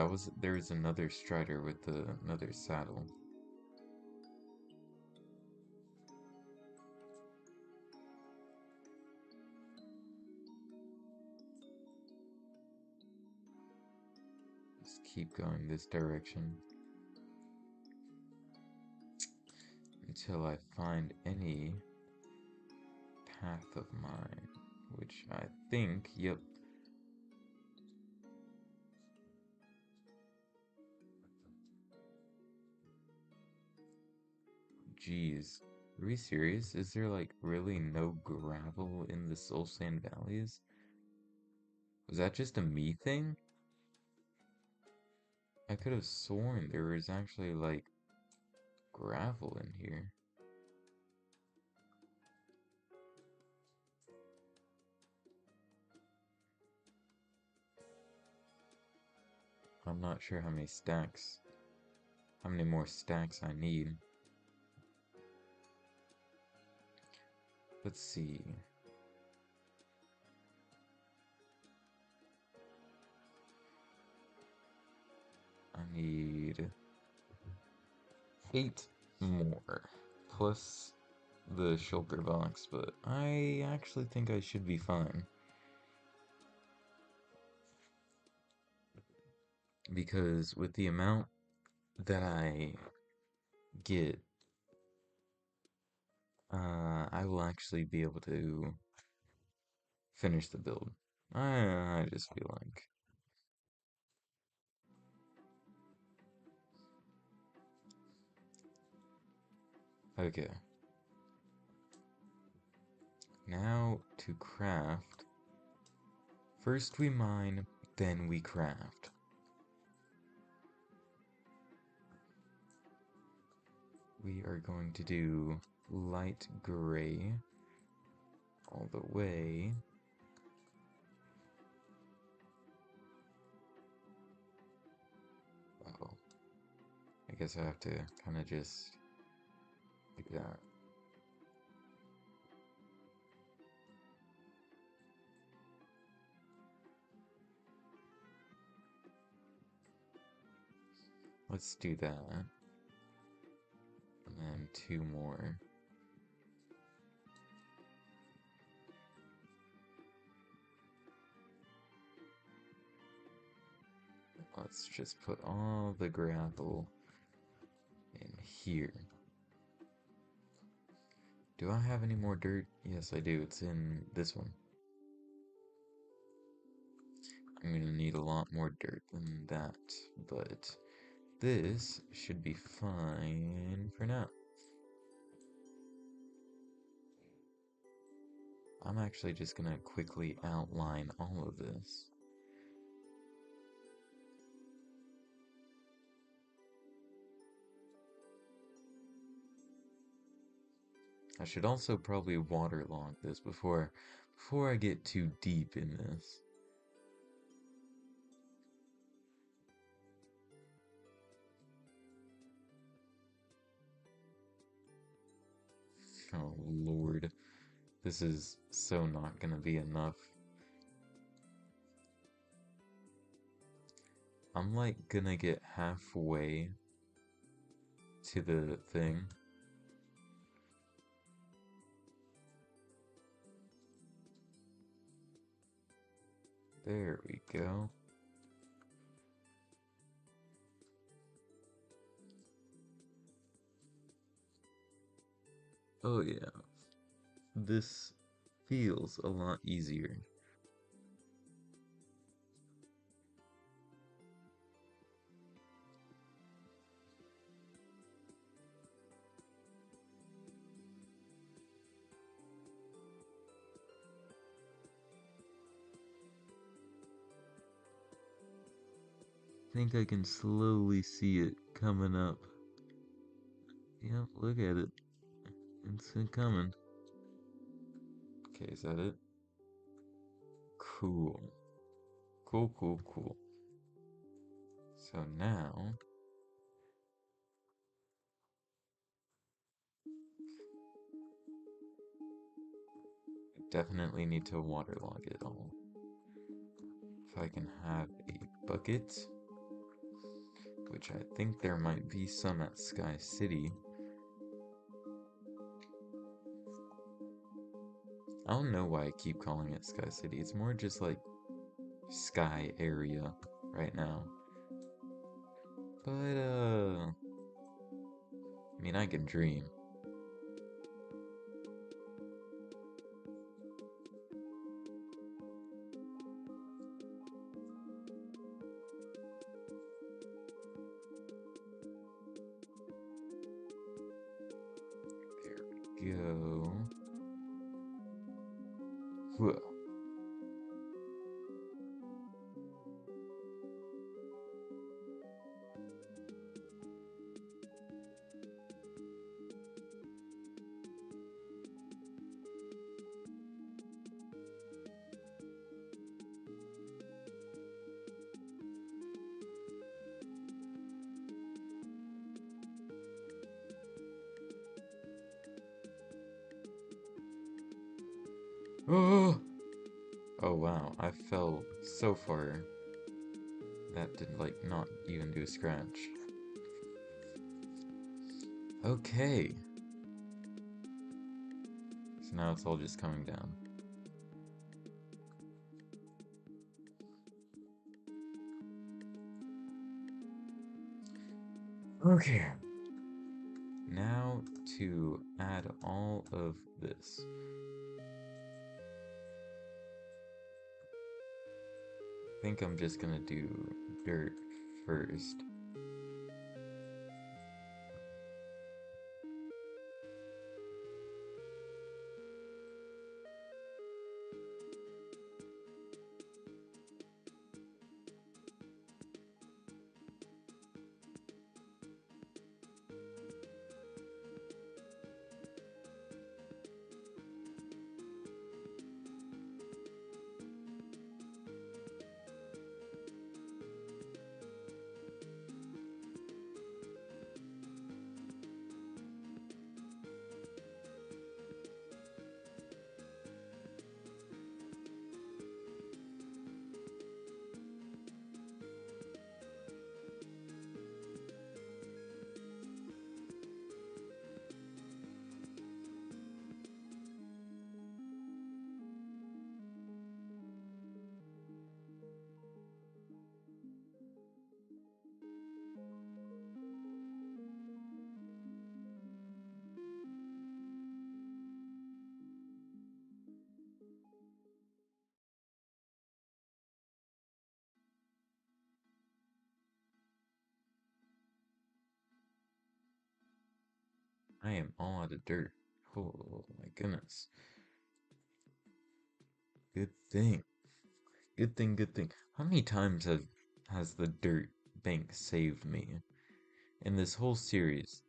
there's another strider with another saddle. Just keep going this direction until I find any path of mine, which I think, yep. Jeez, are we serious? Is there like really no gravel in the Soul Sand Valleys? Was that just a me thing? I could have sworn there was actually like gravel in here. I'm not sure how many more stacks I need. Let's see. I need 8 more, plus the shulker box, but I actually think I should be fine. Because with the amount that I get, I will actually be able to finish the build. I just feel like. Okay. Now to craft. First we mine, then we craft. We are going to do light gray all the way. Oh, I guess I have to kind of just do that. Let's do that. And then 2 more. Let's just put all the gravel in here. Do I have any more dirt? Yes, I do. It's in this one. I'm gonna need a lot more dirt than that, but this should be fine for now. I'm actually just gonna quickly outline all of this. I should also probably waterlog this before I get too deep in this. Oh lord, this is so not gonna be enough. I'm like gonna get halfway to the thing. There we go. Oh yeah, this feels a lot easier. think I can slowly see it coming up. Yep, look at it. It's coming. Okay, is that it? Cool. Cool, cool, cool. So now... I definitely need to waterlog it all. If I can have a bucket, which I think there might be some at Sky City. I don't know why I keep calling it Sky City. It's more just like sky area right now. But, I mean, I can dream. There we go. Whoa. Oh! Oh wow, I fell so far. That did, like, not even do a scratch. Okay. So now it's all just coming down. Okay. Now to add all of this. I think I'm just gonna do dirt first. I am all out of dirt. Oh my goodness. Good thing. Good thing, good thing. How many times has the dirt bank saved me? In this whole series,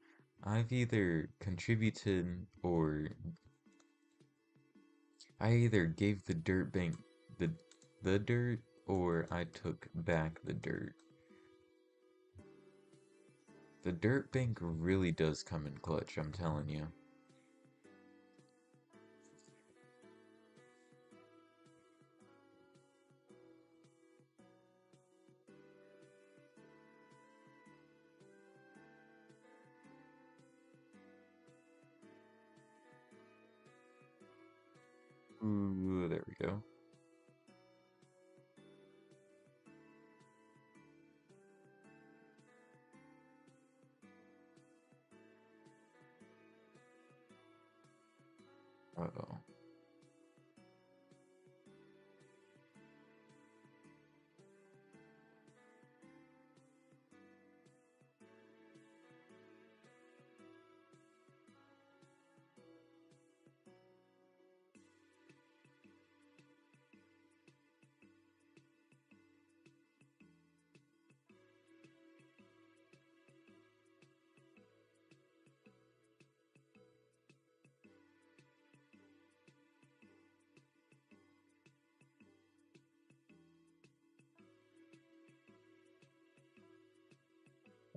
I've either contributed or I either gave the dirt bank the dirt or I took back the dirt. The dirt bank really does come in clutch, I'm telling you. Ooh, there we go. Uh-oh.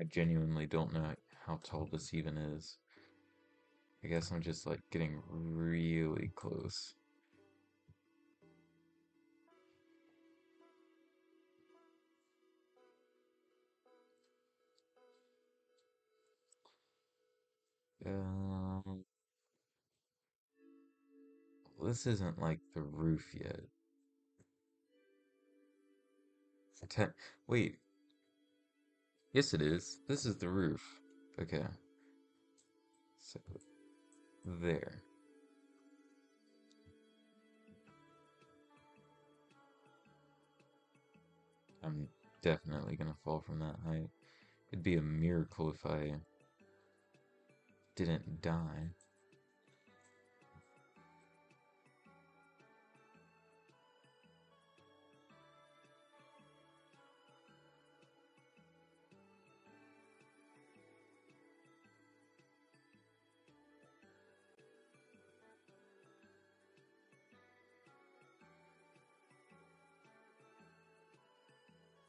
I genuinely don't know how tall this even is. I guess I'm just like getting really close. Um, this isn't like the roof yet. Te Wait, yes it is. This is the roof. Okay, so there. I'm definitely gonna fall from that height. It'd be a miracle if I didn't die.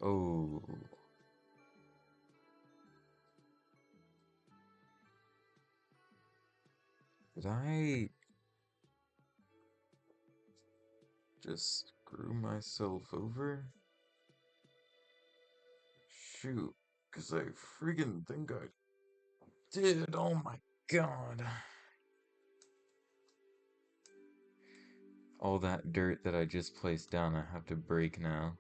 Oh, did I just screw myself over? Shoot, because I freaking think I did. Oh my god. All that dirt that I just placed down, I have to break now.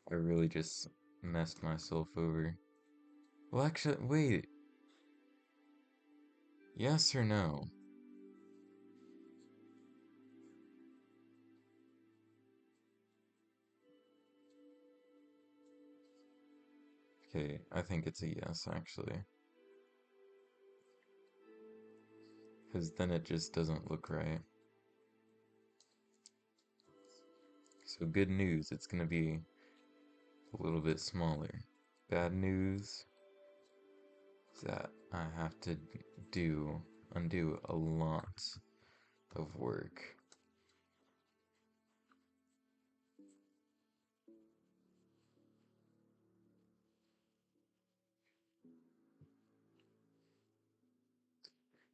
I really just messed myself over. Well, actually, wait. Yes or no? Okay, I think it's a yes, actually. Because then it just doesn't look right. So good news, it's gonna be a little bit smaller. Bad news is that I have to undo a lot of work.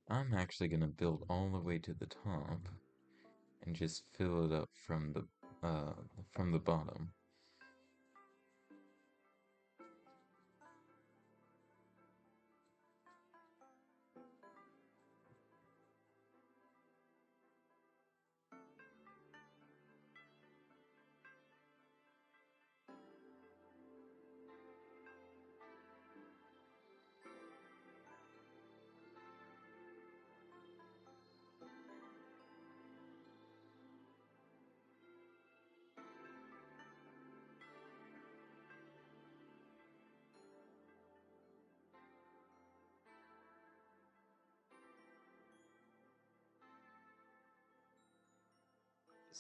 I'm actually gonna build all the way to the top and just fill it up uh from the bottom.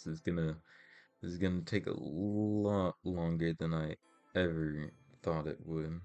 This is gonna this is gonna take a lot longer than I ever thought it would.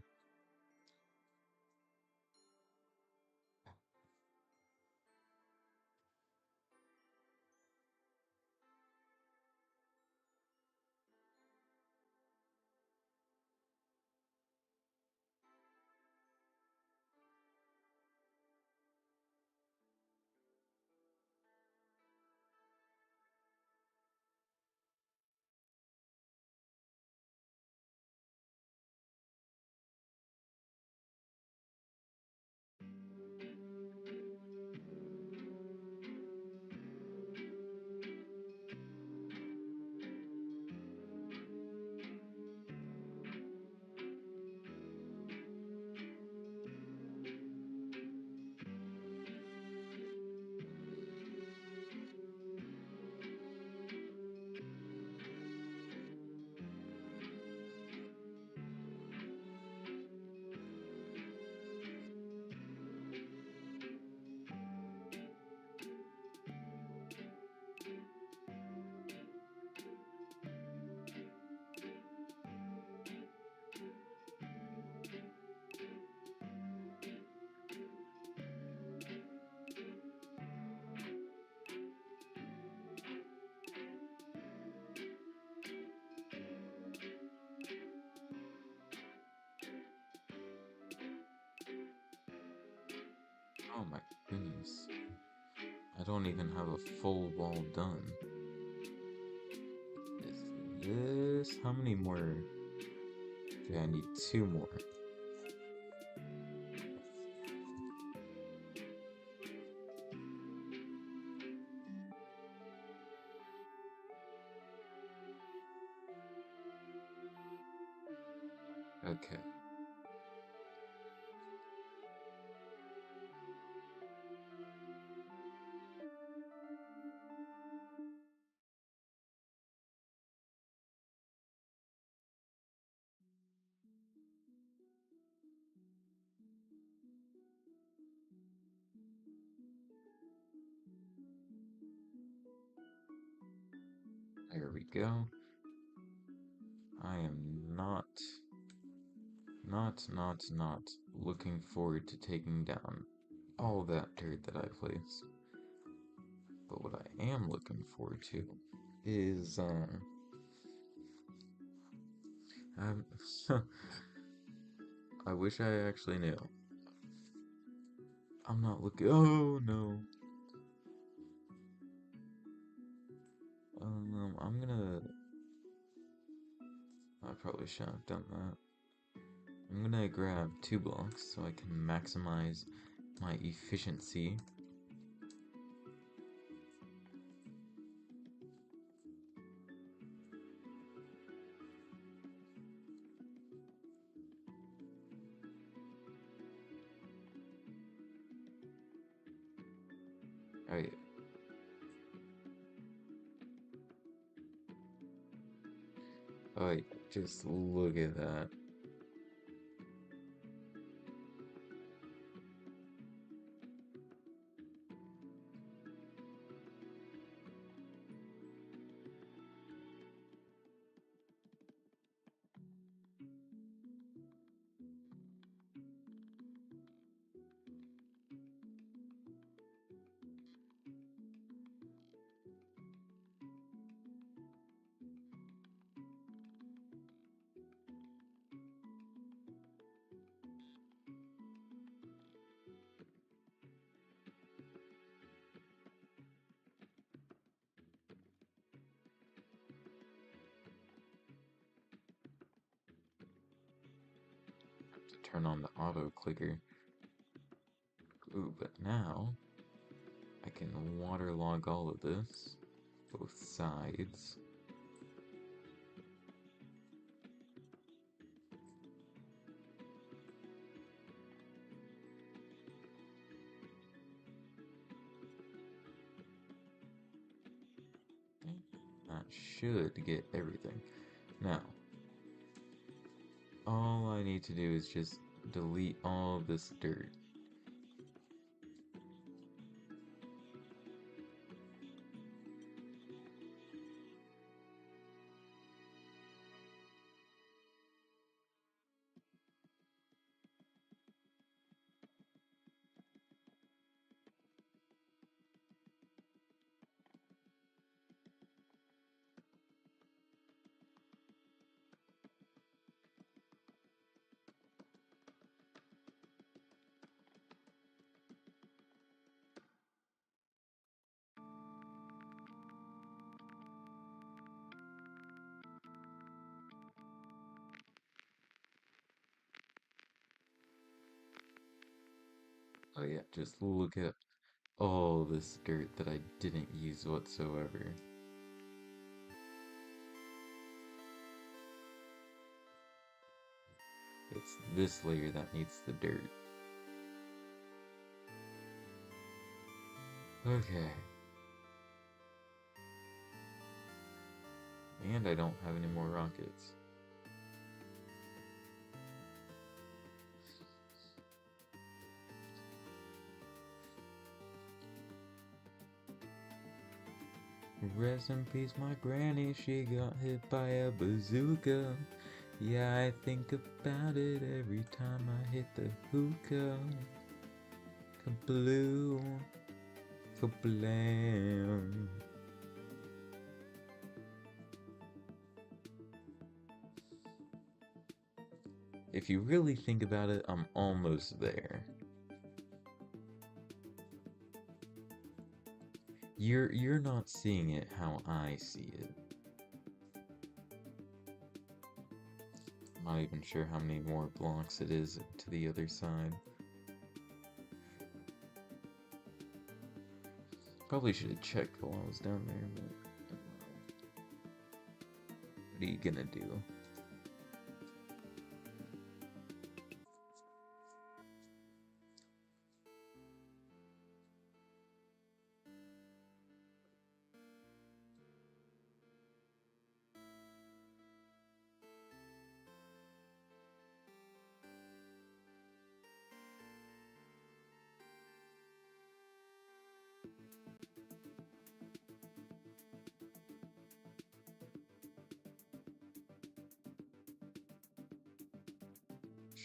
Oh my goodness. I don't even have a full wall done. Is this... How many more? Okay, I need 2 more. Okay. There we go. I am not looking forward to taking down all that dirt that I placed. But what I am looking forward to is, um, I wish I actually knew. I'm not looking, oh no. I'm gonna, I probably shouldn't have done that. I'm gonna grab 2 blocks so I can maximize my efficiency. Oh yeah. Oh yeah. Just look at that. To turn on the auto clicker. Ooh, but now I can waterlog all of this, both sides. That should get everything. Now, all I need to do is just delete all this dirt. Oh yeah, just look at all this dirt that I didn't use whatsoever. It's this layer that needs the dirt. Okay. And I don't have any more rockets. Rest in peace, my granny, she got hit by a bazooka. Yeah, I think about it every time I hit the hookah. Kabloo, kablam. If you really think about it, I'm almost there. You're not seeing it how I see it. I'm not even sure how many more blocks it is to the other side. Probably should have checked while I was down there, but what are you gonna do?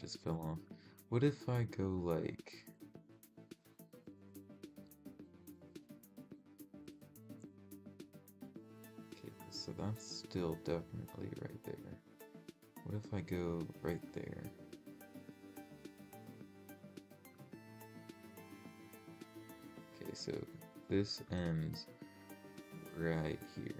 Just fell off. What if I go like... Okay, so that's still definitely right there. What if I go right there? Okay, so this ends right here.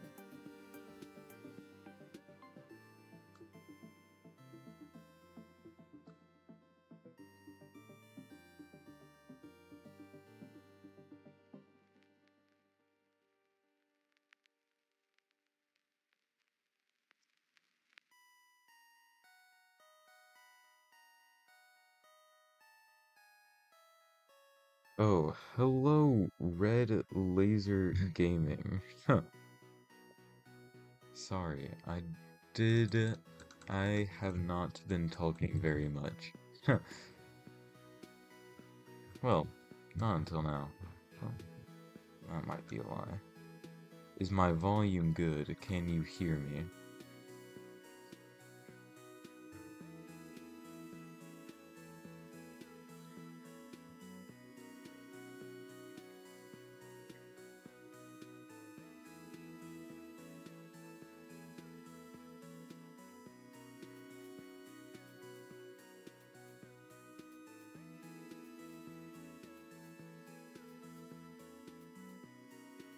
Oh, hello, Red Laser Gaming. Huh. Sorry, I have not been talking very much. Huh. Well, not until now. Well, that might be a lie. Is my volume good? Can you hear me?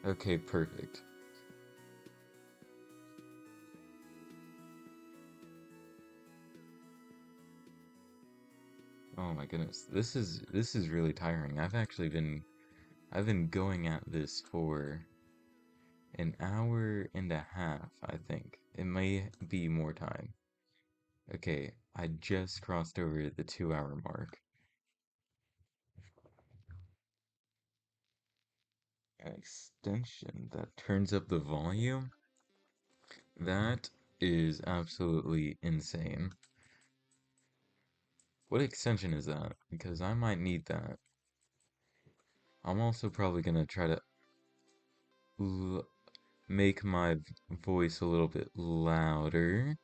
Okay, perfect. Oh my goodness, this is really tiring. I've been going at this for an hour and a half, I think. It may be more time. Okay, I just crossed over the 2 hour mark. An extension that turns up the volume? That is absolutely insane. What extension is that? Because I might need that. I'm also probably gonna try to make my voice a little bit louder.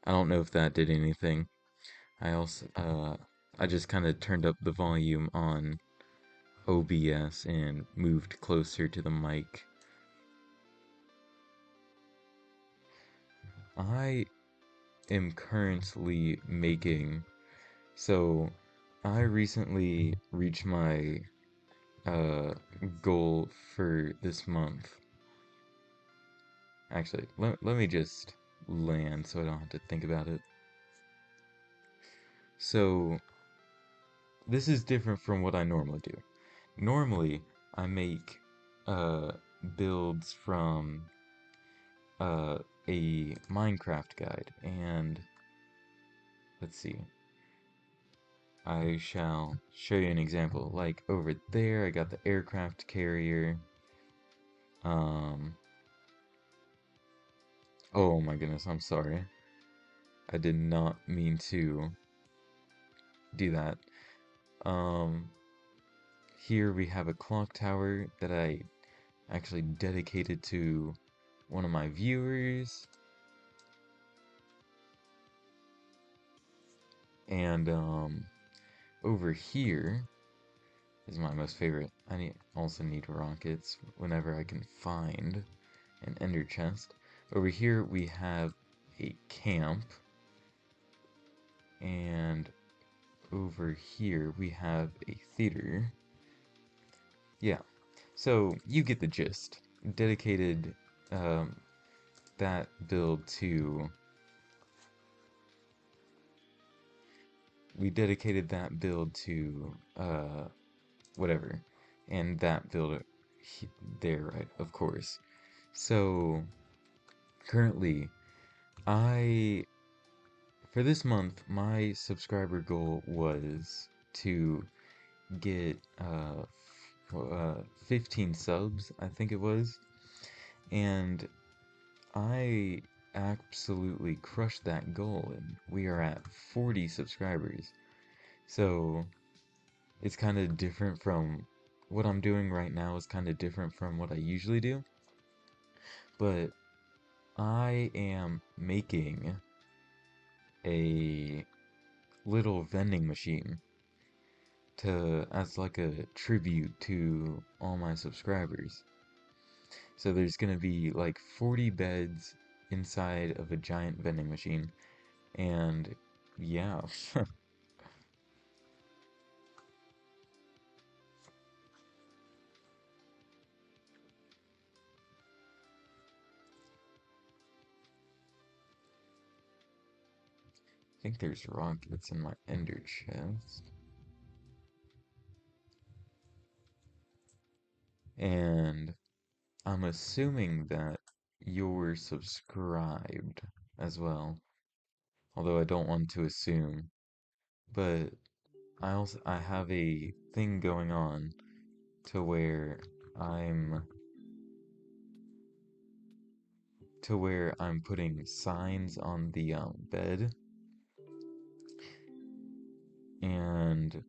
I don't know if that did anything. I also, I just kind of turned up the volume on OBS and moved closer to the mic. I am currently making, so I recently reached my uh, goal for this month. Actually, let me just land so I don't have to think about it. So, this is different from what I normally do. Normally, I make uh, builds from uh, a Minecraft guide, and let's see. I shall show you an example. Like over there, I got the aircraft carrier. Um, oh my goodness, I'm sorry. I did not mean to do that. Um, Here we have a clock tower that I actually dedicated to one of my viewers. And over here is my most favorite. Also need rockets whenever I can find an ender chest. Over here we have a camp. And over here we have a theater. Yeah. So you get the gist. Dedicated um, that build to we dedicated that build to whatever, and that build there, right? Of course. So currently, I for this month my subscriber goal was to get 15 subs, I think it was, and I absolutely crushed that goal, and we are at 40 subscribers. So it's kind of different from what I'm doing right now is kind of different from what I usually do, but I am making a little vending machine to as like a tribute to all my subscribers. So there's gonna be like 40 beds inside of a giant vending machine, and yeah, I think there's rockets in my ender chest, and I'm assuming that you're subscribed as well, although I don't want to assume, but I have a thing going on to where I'm I'm putting signs on the bed, and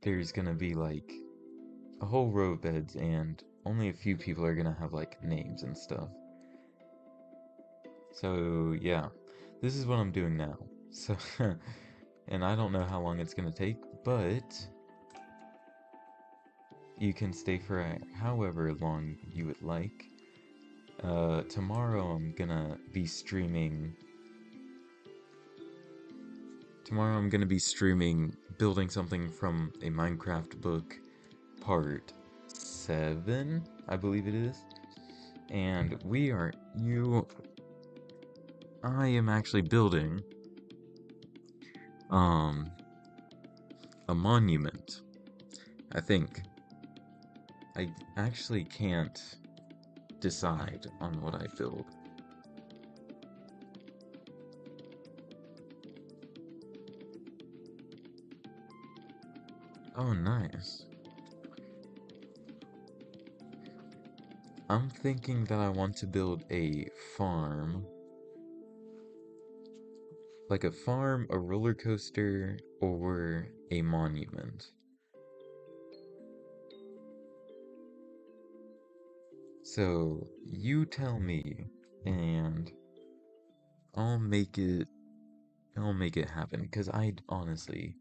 there's gonna be like a whole row of beds, and only a few people are gonna have like names and stuff. So yeah, this is what I'm doing now. So and I don't know how long it's gonna take, but you can stay for however long you would like. Tomorrow I'm gonna be streaming. Tomorrow I'm gonna be streaming building something from a Minecraft book, part 7, I believe it is. And I am actually building, um, a monument, I think. I actually can't decide on what I build. Oh, nice. I'm thinking that I want to build a farm. Like a farm, a roller coaster, or a monument. So, you tell me, and I'll make it I'll make it happen, because I honestly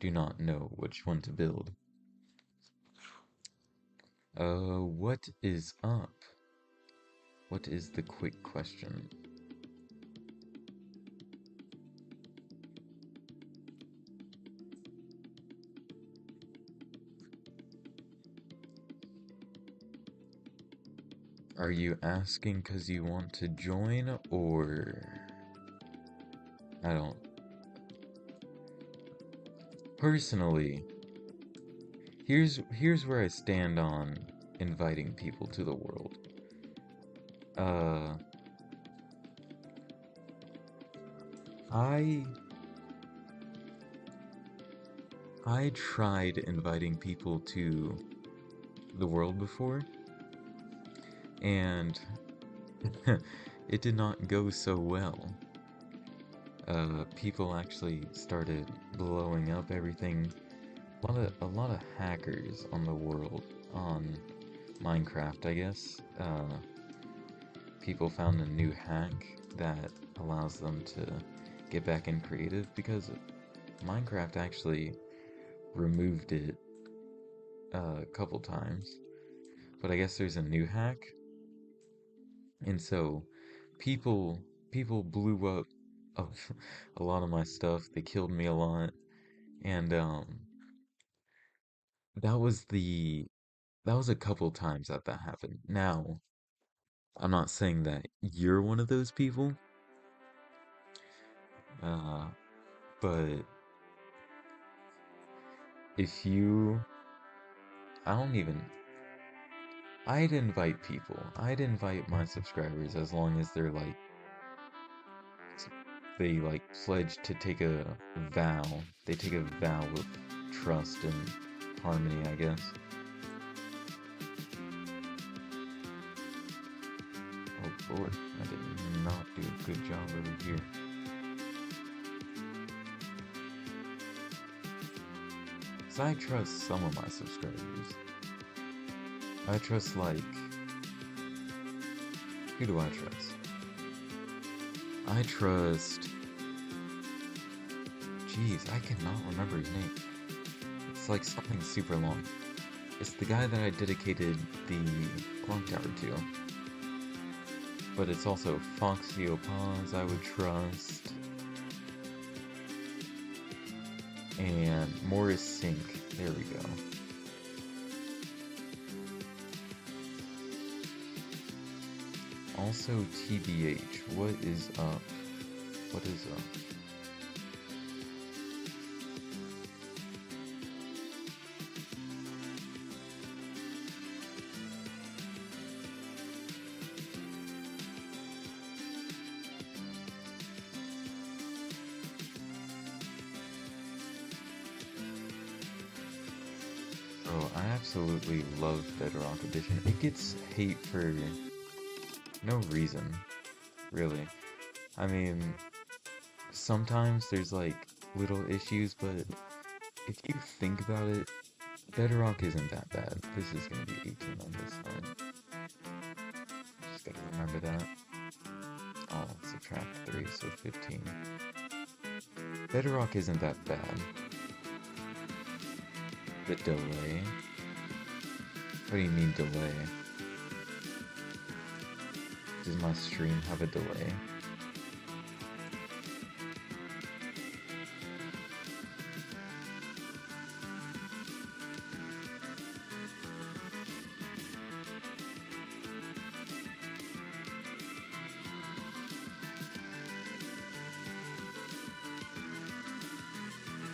do not know which one to build. What is up? What is the quick question? Are you asking because you want to join, or I don't. Personally, here's where I stand on inviting people to the world. Uh, I I tried inviting people to the world before, and it did not go so well. People actually started blowing up everything. A lot of hackers on the world on Minecraft, I guess. People found a new hack that allows them to get back in creative because Minecraft actually removed it a couple times. But I guess there's a new hack, and so people people blew up a, a lot of my stuff. They killed me a lot, and that was that was a couple times that happened. Now, I'm not saying that you're one of those people, uh, but if you, I don't even, I'd invite people. I'd invite my subscribers as long as they like pledge to take a vow. They take a vow of trust and harmony, I guess. Oh Lord, I did not do a good job over here. So I trust some of my subscribers. I trust, like, who do I trust? I trust, jeez, I cannot remember his name. It's like something super long. It's the guy that I dedicated the clock tower to. But it's also Foxyopaz I would trust. And Morris Sink. There we go. Also TBH. What is up? What is up? Oh, I absolutely love Bedrock Edition. It gets hate for no reason, really. I mean, sometimes there's like little issues, but if you think about it, Bedrock isn't that bad. This is gonna be 18 on this one. Just gotta remember that. Oh, subtract 3, so 15. Bedrock isn't that bad. The delay? What do you mean delay? Does my stream have a delay?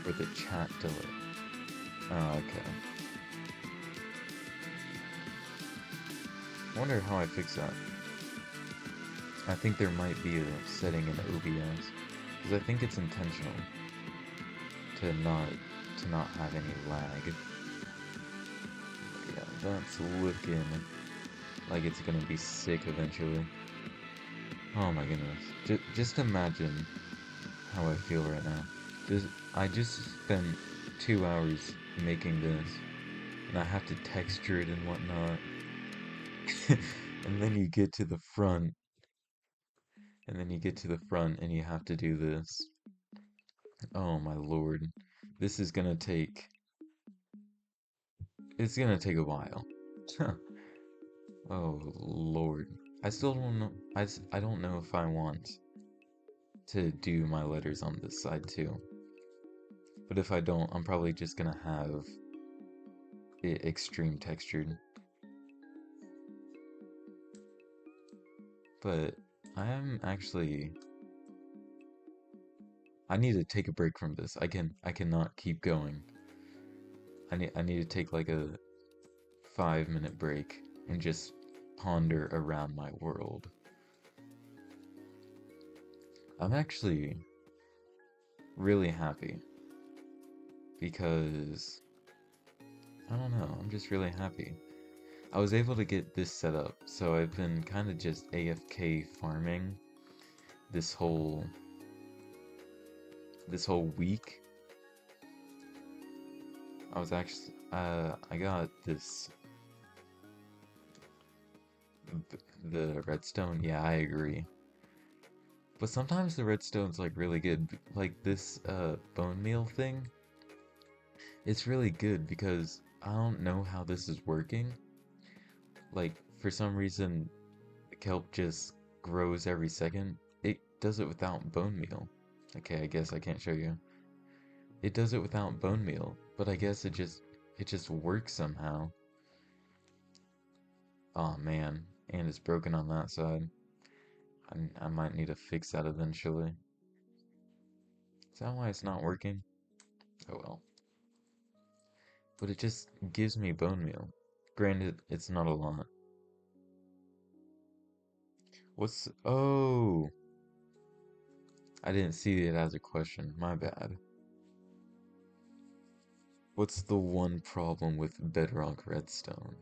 Or the chat delay? Oh, okay. I wonder how I fix that. I think there might be a setting in OBS, because I think it's intentional to not have any lag. Yeah, that's looking like it's gonna be sick eventually. Oh my goodness. Just imagine how I feel right now. I just spent 2 hours making this, and I have to texture it and whatnot. And then you get to the front, and you have to do this. Oh my lord. This is gonna take... It's gonna take a while. Oh lord. I still don't know... I don't know if I want to do my letters on this side too. But if I don't, I'm probably just gonna have it extreme textured. But I am actually... I need to take a break from this. I cannot keep going. I need to take like a 5-minute break and just ponder around my world. I'm actually really happy because I don't know, I'm just really happy. I was able to get this set up, so I've been kind of just AFK farming this whole week. I was actually I got this the redstone. Yeah, I agree. But sometimes the redstone's like really good. Like this bone meal thing. It's really good because I don't know how this is working. Like for some reason kelp just grows every second. It does it without bone meal. Okay, I guess I can't show you. It does it without bone meal, but I guess it just works somehow. Oh man, and it's broken on that side. I might need to fix that eventually. Is that why it's not working? Oh well. But it just gives me bone meal. Granted, it's not a lot. What's... Oh! I didn't see it as a question. My bad. What's the one problem with bedrock redstone?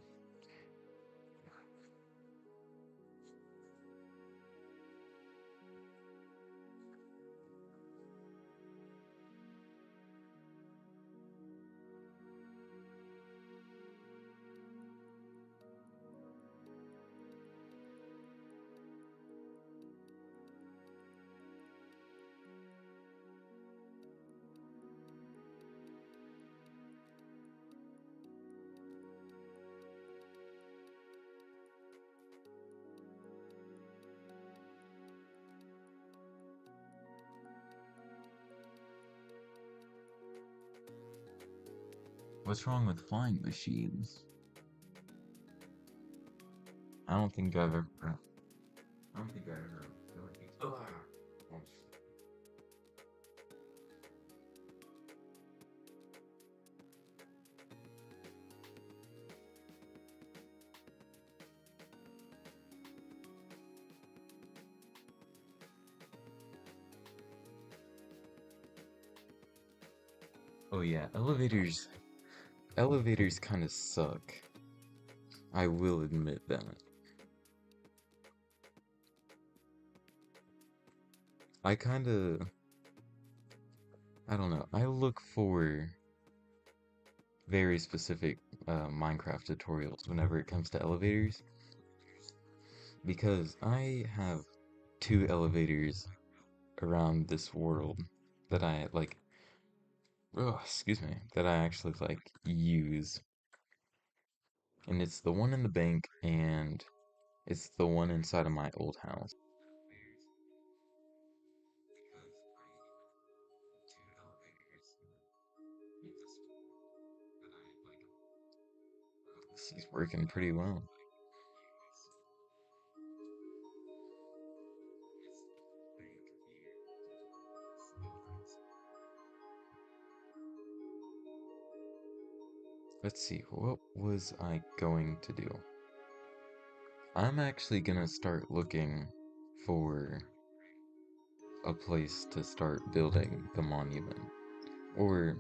What's wrong with flying machines? I don't think I've ever... I don't think I've ever... Ugh. Oh yeah, elevators kind of suck. I will admit that. I kind of, I don't know. I look for very specific Minecraft tutorials whenever it comes to elevators because I have two elevators around this world that I like. Oh, excuse me, that I actually like use, and it's the one in the bank and it's the one inside of my old house. This is working pretty well. Let's see, what was I going to do? I'm actually gonna start looking for a place to start building the monument. Or,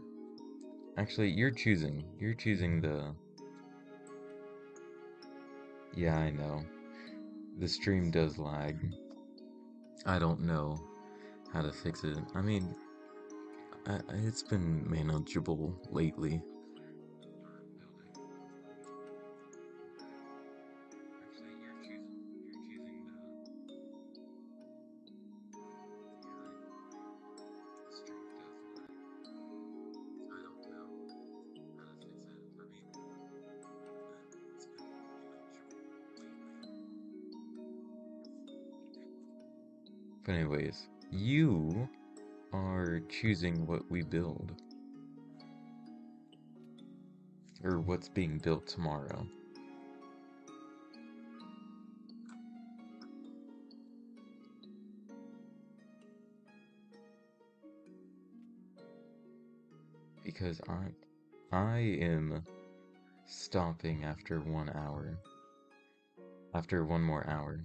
actually, you're choosing. You're choosing the... Yeah, I know. The stream does lag. I don't know how to fix it. I mean, it's been manageable lately. But anyways, you are choosing what we build. Or what's being built tomorrow. Because I am stopping after 1 hour. After one more hour.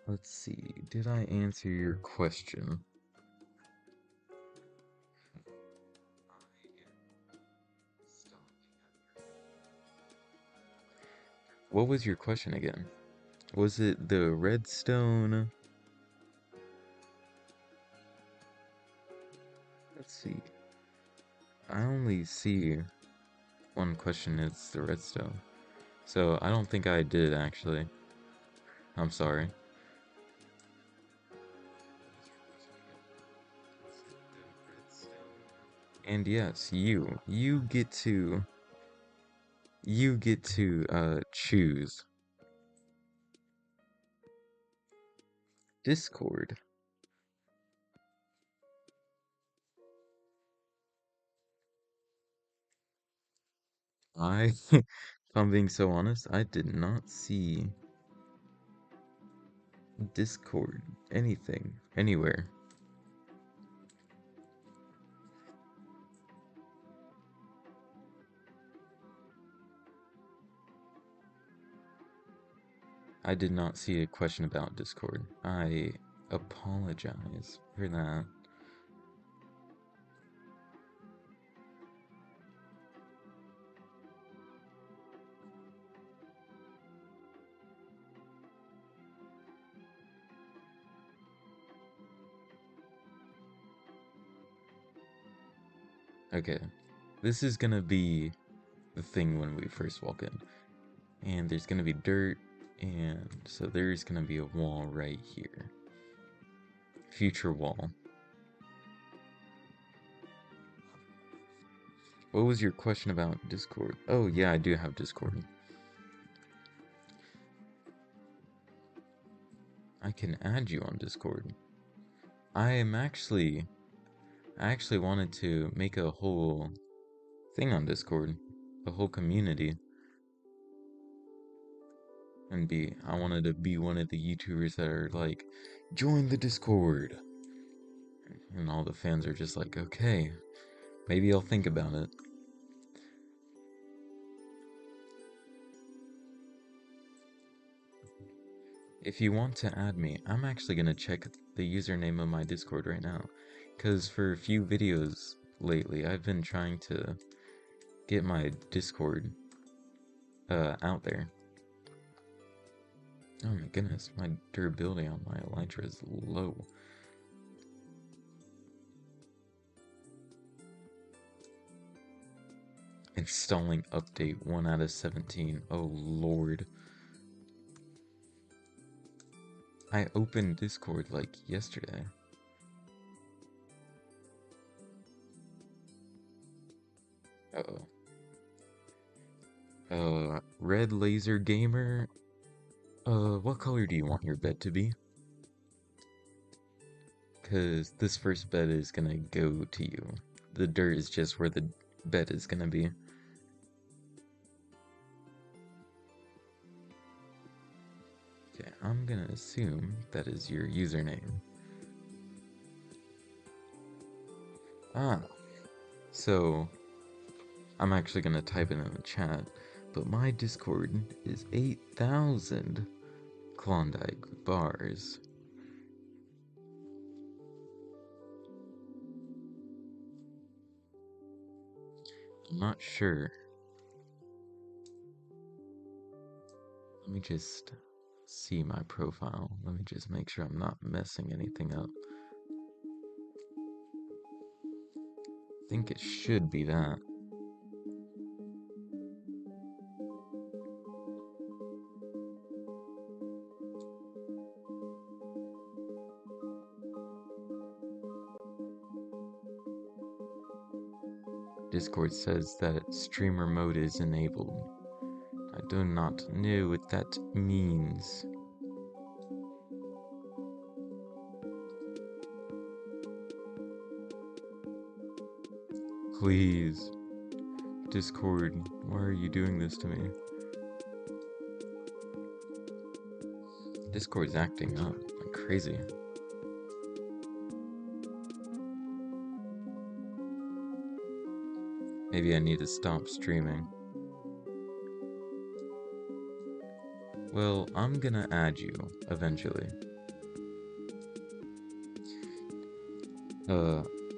Let's see, did I answer your question? What was your question again? Was it the redstone? Let's see. I only see one question, it's the redstone. So I don't think I did actually. I'm sorry. And yes, you get to choose Discord. if I'm being so honest, I did not see Discord, anything, anywhere. I did not see a question about Discord. I apologize for that. Okay, this is gonna be the thing when we first walk in. And there's gonna be dirt, and so there's gonna be a wall right here. Future wall. What was your question about Discord? Oh yeah, I do have Discord. I can add you on Discord. I actually wanted to make a whole thing on Discord, a whole community. And I wanted to be one of the YouTubers that are like, join the Discord. And all the fans are just like, okay, maybe I'll think about it. If you want to add me, I'm actually gonna check the username of my Discord right now. Because for a few videos lately, I've been trying to get my Discord out there. Oh my goodness, my durability on my elytra is low. Installing update 1 out of 17. Oh lord. I opened Discord like yesterday. Uh-oh. Red Laser Gamer. What color do you want your bed to be? Because this first bed is gonna go to you. The dirt is just where the bed is gonna be. Okay, I'm gonna assume that is your username. Ah, so I'm actually gonna type it in the chat, but my Discord is 8,000 Klondike bars. I'm not sure. Let me just see my profile. Let me just make sure I'm not messing anything up. I think it should be that. Discord says that streamer mode is enabled. I do not know what that means. Please. Discord, why are you doing this to me? Discord's acting up like crazy. Maybe I need to stop streaming. Well, I'm gonna add you eventually.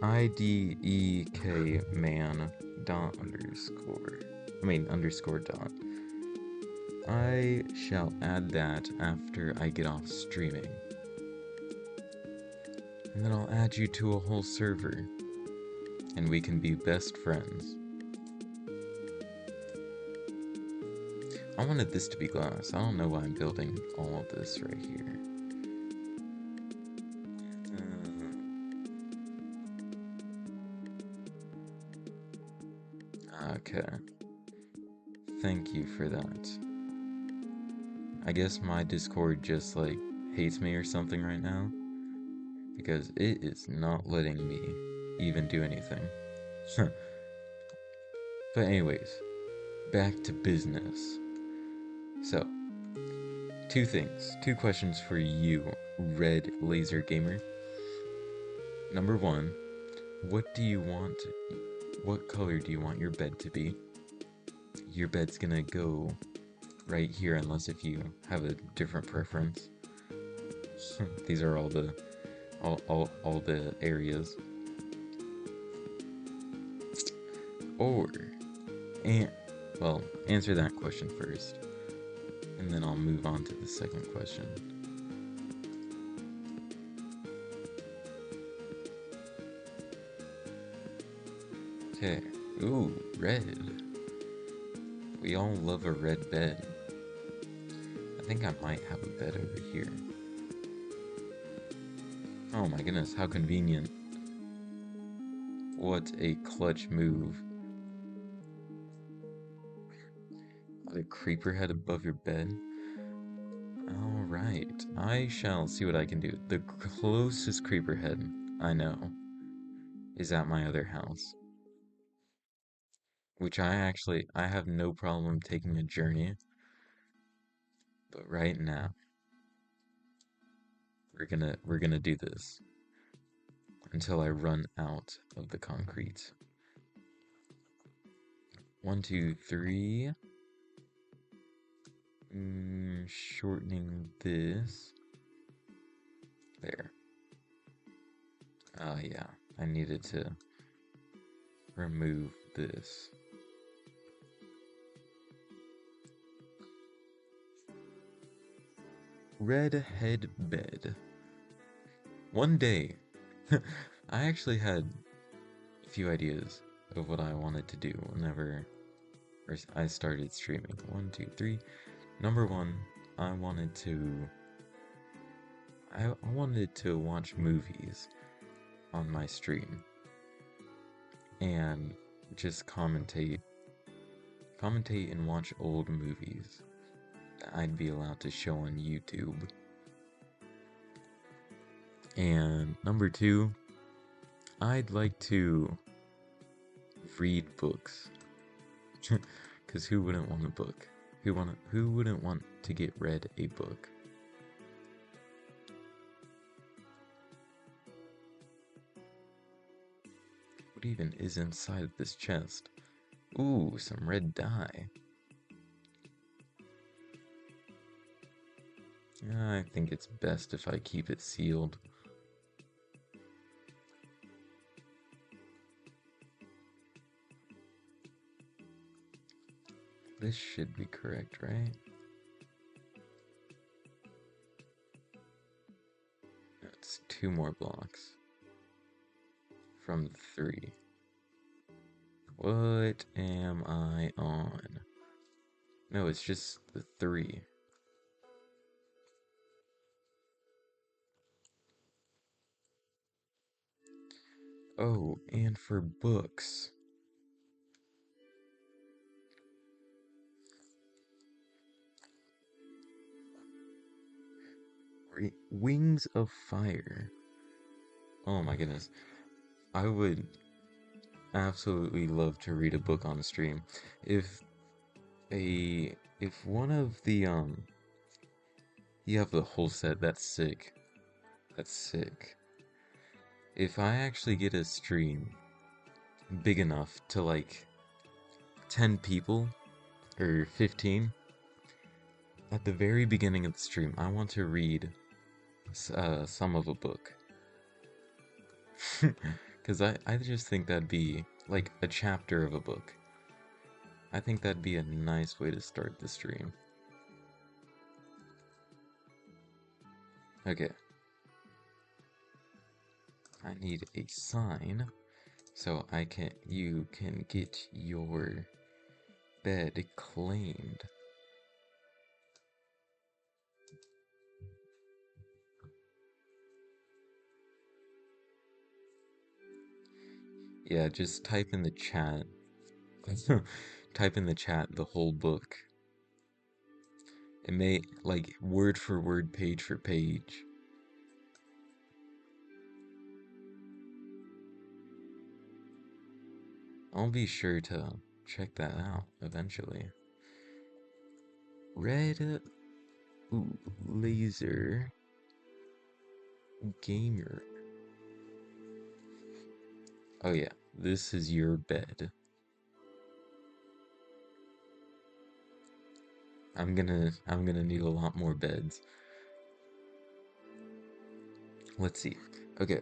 IDEK man dot underscore. Underscore dot. I shall add that after I get off streaming. And then I'll add you to a whole server. And we can be best friends. I wanted this to be glass. I don't know why I'm building all of this right here. Okay. Thank you for that. I guess my Discord just, like, hates me or something right now. Because it is not letting me even do anything. But anyways. back to business. So, two questions for you, Red Laser Gamer. Number one, what do you want, what color do you want your bed to be? Your bed's gonna go right here unless if you have a different preference. These are all the all the areas. Or and well, answer that question first. And then I'll move on to the second question. Okay. Ooh, red. We all love a red bed. I think I might have a bed over here. Oh my goodness, how convenient. What a clutch move. The creeper head above your bed? Alright, I shall see what I can do. The closest creeper head I know is at my other house. Which I have no problem taking a journey. But right now, we're gonna do this until I run out of the concrete. 1, 2, 3. Shortening this. There. Oh yeah, I needed to remove this. Red head bed. One day, I actually had a few ideas of what I wanted to do whenever I started streaming. 1, 2, 3. Number one, I wanted to watch movies on my stream and just commentate and watch old movies that I'd be allowed to show on YouTube. And number two, I'd like to read books. Because who wouldn't want a book? Who wouldn't want to get read a book? What even is inside of this chest? Ooh, some red dye. I think it's best if I keep it sealed. This should be correct, right? It's 2 more blocks from 3. What am I on? No, it's just the 3. Oh, and for books. Wings of Fire. Oh my goodness. I would absolutely love to read a book on stream. If one of the you have the whole set, that's sick. That's sick. If I actually get a stream big enough to like 10 people or 15, at the very beginning of the stream, I want to read some of a book. Because I just think that'd be like a chapter of a book. I think that'd be a nice way to start the stream. Okay. I need a sign so you can get your bed claimed. Yeah, just type in the chat. Type in the chat the whole book. It may, like, word for word, page for page. I'll be sure to check that out eventually. Red laser gamer. Oh yeah, this is your bed. I'm gonna need a lot more beds. Let's see. Okay.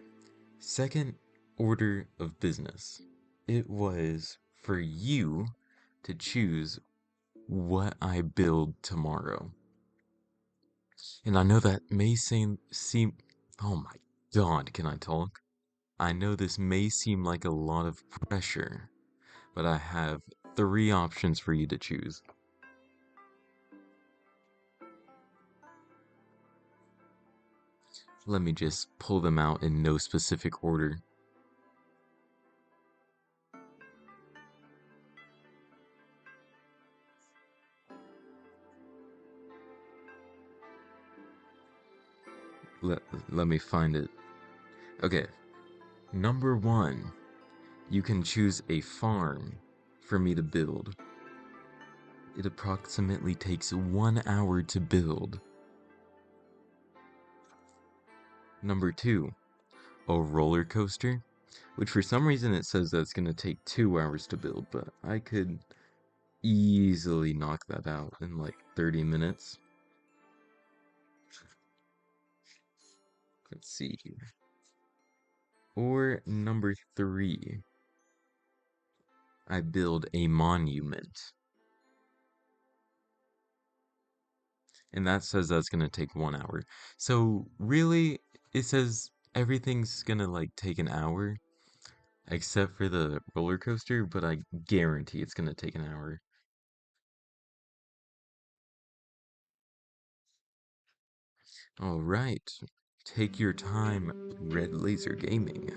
Second order of business. It was for you to choose what I build tomorrow. And I know that may seem oh my god, can I talk? I know this may seem like a lot of pressure, but I have three options for you to choose. Let me just pull them out in no specific order. Let, let me find it. Okay, number one, you can choose a farm for me to build. It approximately takes 1 hour to build. Number two, a roller coaster, which for some reason it says that's going to take 2 hours to build, but I could easily knock that out in like 30 minutes. Let's see here. Or number three, I build a monument. And that says that's gonna take 1 hour. So really, it says everything's gonna like take an hour, except for the roller coaster, but I guarantee it's gonna take an hour. Alright, take your time, Red Laser Gaming.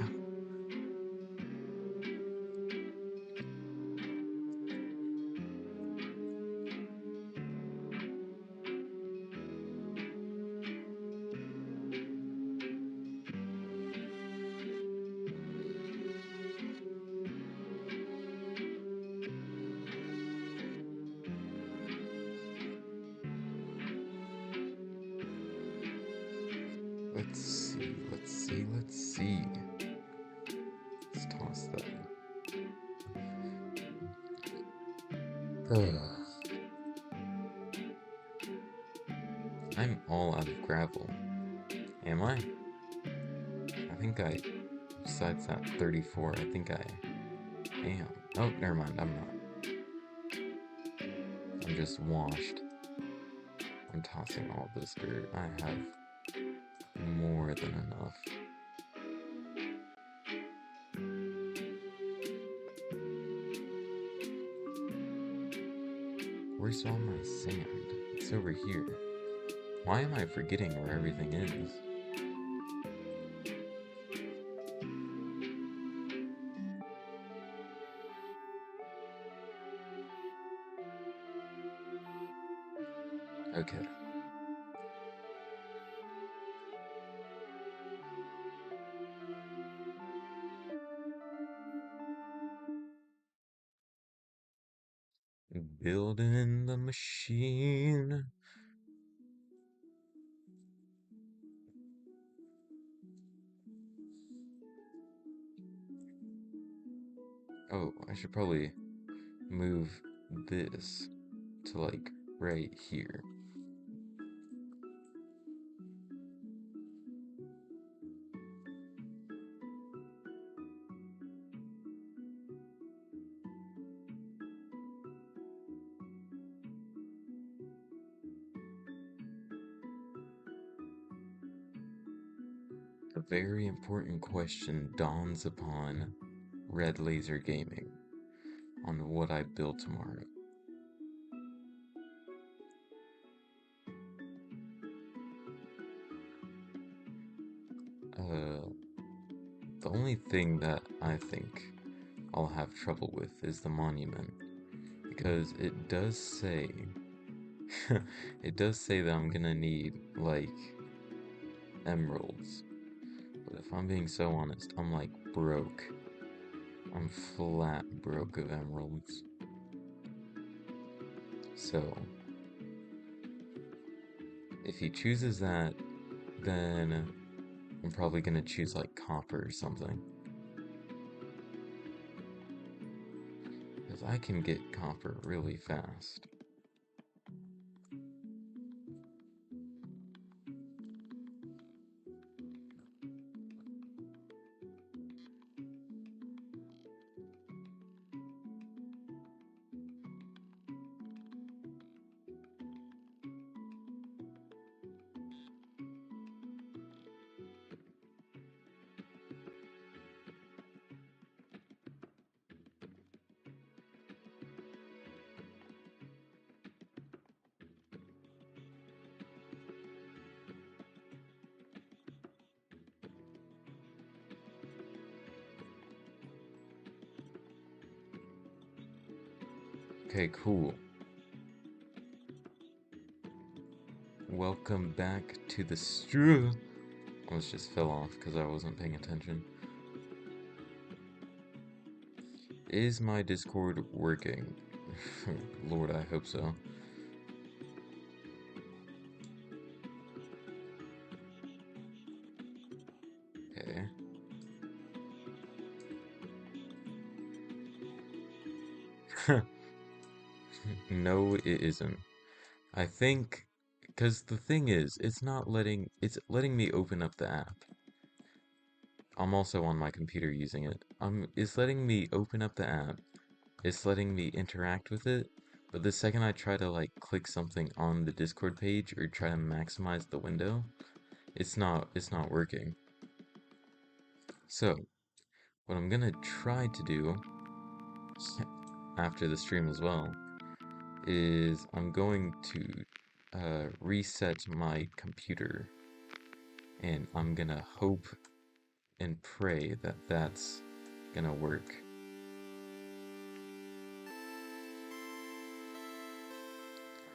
Let's see, let's see, let's see. Let's toss that. Ugh. I'm all out of gravel. Am I? Besides that 34, I think I am. Oh, never mind, I'm not. I'm just washed. I'm tossing all this dirt. I have more than enough. Where's all my sand? It's over here. Why am I forgetting where everything is? Okay. Building the machine. Oh, I should probably move this to like right here. A very important question dawns upon Red Laser Gaming on what I build tomorrow. The only thing that I think I'll have trouble with is the monument, because it does say it does say that I'm gonna need like emeralds, but if I'm being so honest, I'm like broke. I'm flat broke of emeralds. So, if he chooses that, then I'm probably gonna choose like copper or something. Because I can get copper really fast. Okay, cool. Welcome back to the I almost just fell off because I wasn't paying attention. Is my Discord working? Lord, I hope so. Okay. No, it isn't. I think, because the thing is, it's letting me open up the app. I'm also on my computer using it. It's letting me open up the app. It's letting me interact with it. But the second I try to like click something on the Discord page or try to maximize the window, it's not working. So, what I'm gonna try to do after the stream as well is I'm going to reset my computer, and I'm gonna hope and pray that that's gonna work.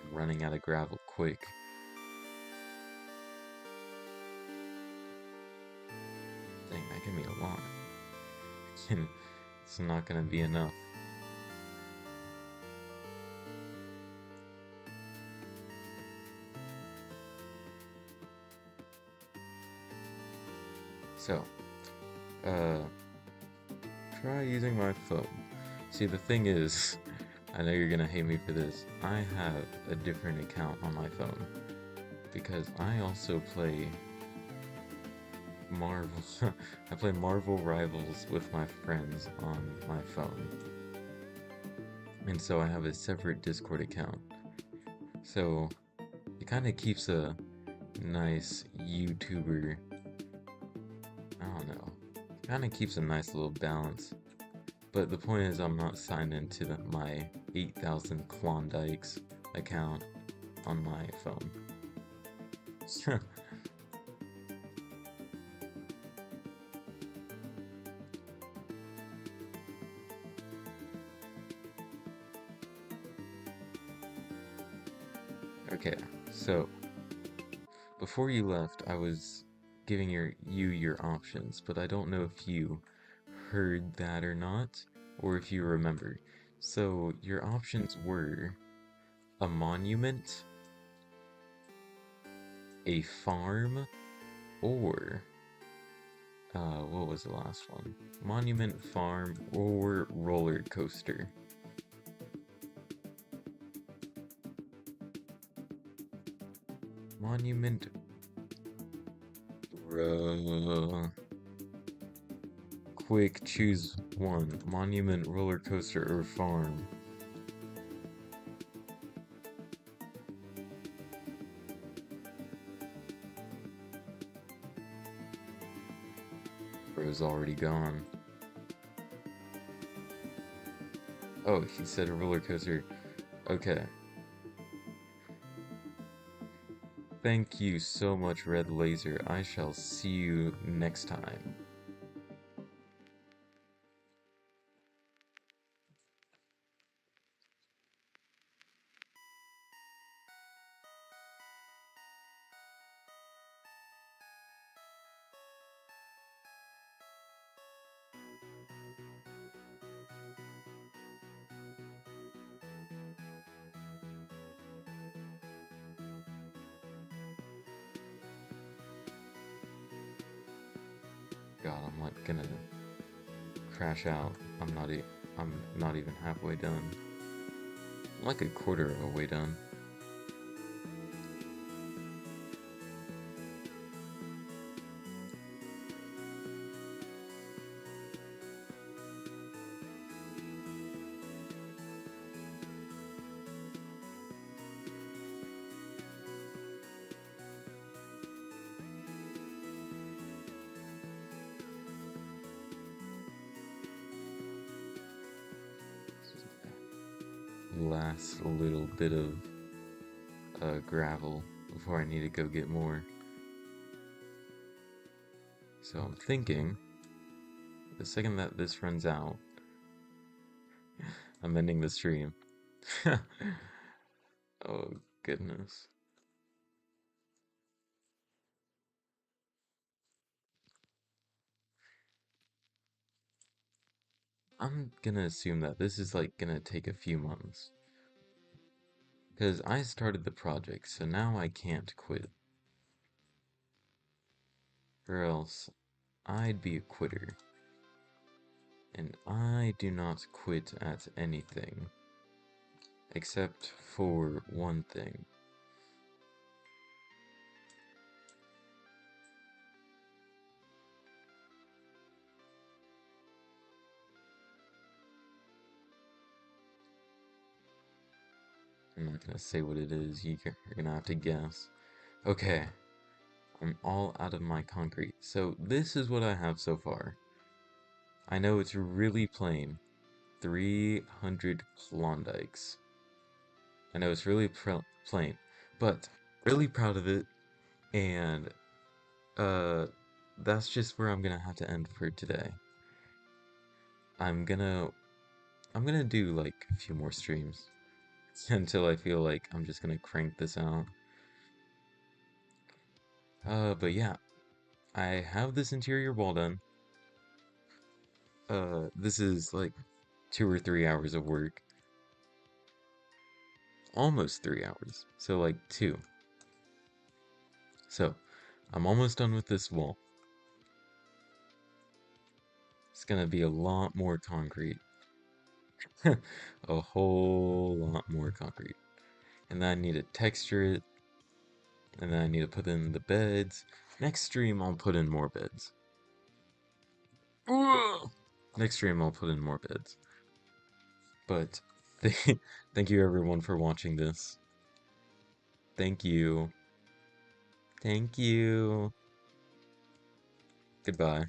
I'm running out of gravel quick. Dang, that gave me a lot. It's not gonna be enough. So, try using my phone. See, the thing is, I know you're gonna hate me for this. I have a different account on my phone because I also play Marvel. I play Marvel Rivals with my friends on my phone. And so I have a separate Discord account. So it kind of keeps a nice YouTuber, I don't know, kind of keeps a nice little balance. But the point is, I'm not signed into my 8,000 Klondikes account on my phone. Okay, so before you left, I was giving you your options, but I don't know if you heard that or not, or if you remember. So your options were a monument, a farm, or what was the last one? Monument, farm, or roller coaster. Monument. Quick, choose one. Monument, roller coaster, or farm. Bro's already gone. Oh, he said a roller coaster. Okay. Thank you so much, Red Laser. I shall see you next time. God, I'm like gonna crash out. I'm not even halfway done. I'm like a quarter of a way done. Last little bit of gravel before I need to go get more. So I'm thinking, the second that this runs out, I'm ending the stream. Oh, goodness. I'm gonna assume that this is like gonna take a few months. Because I started the project, so now I can't quit. Or else I'd be a quitter. And I do not quit at anything. Except for one thing. I'm not gonna say what it is, you're gonna have to guess. Okay, I'm all out of my concrete. So this is what I have so far. I know it's really plain. 300 Klondikes. I know it's really plain, but really proud of it, and uh, that's just where I'm gonna have to end for today. I'm gonna I'm gonna do like a few more streams until I feel like I'm just gonna crank this out. But yeah, I have this interior wall done. This is like 2 or 3 hours of work. Almost 3 hours. So like two. So, I'm almost done with this wall. It's gonna be a lot more concrete. A whole lot more concrete. And then I need to texture it. And then I need to put in the beds. Next stream, I'll put in more beds. Next stream, I'll put in more beds. But thank you everyone for watching this. Thank you. Thank you. Goodbye.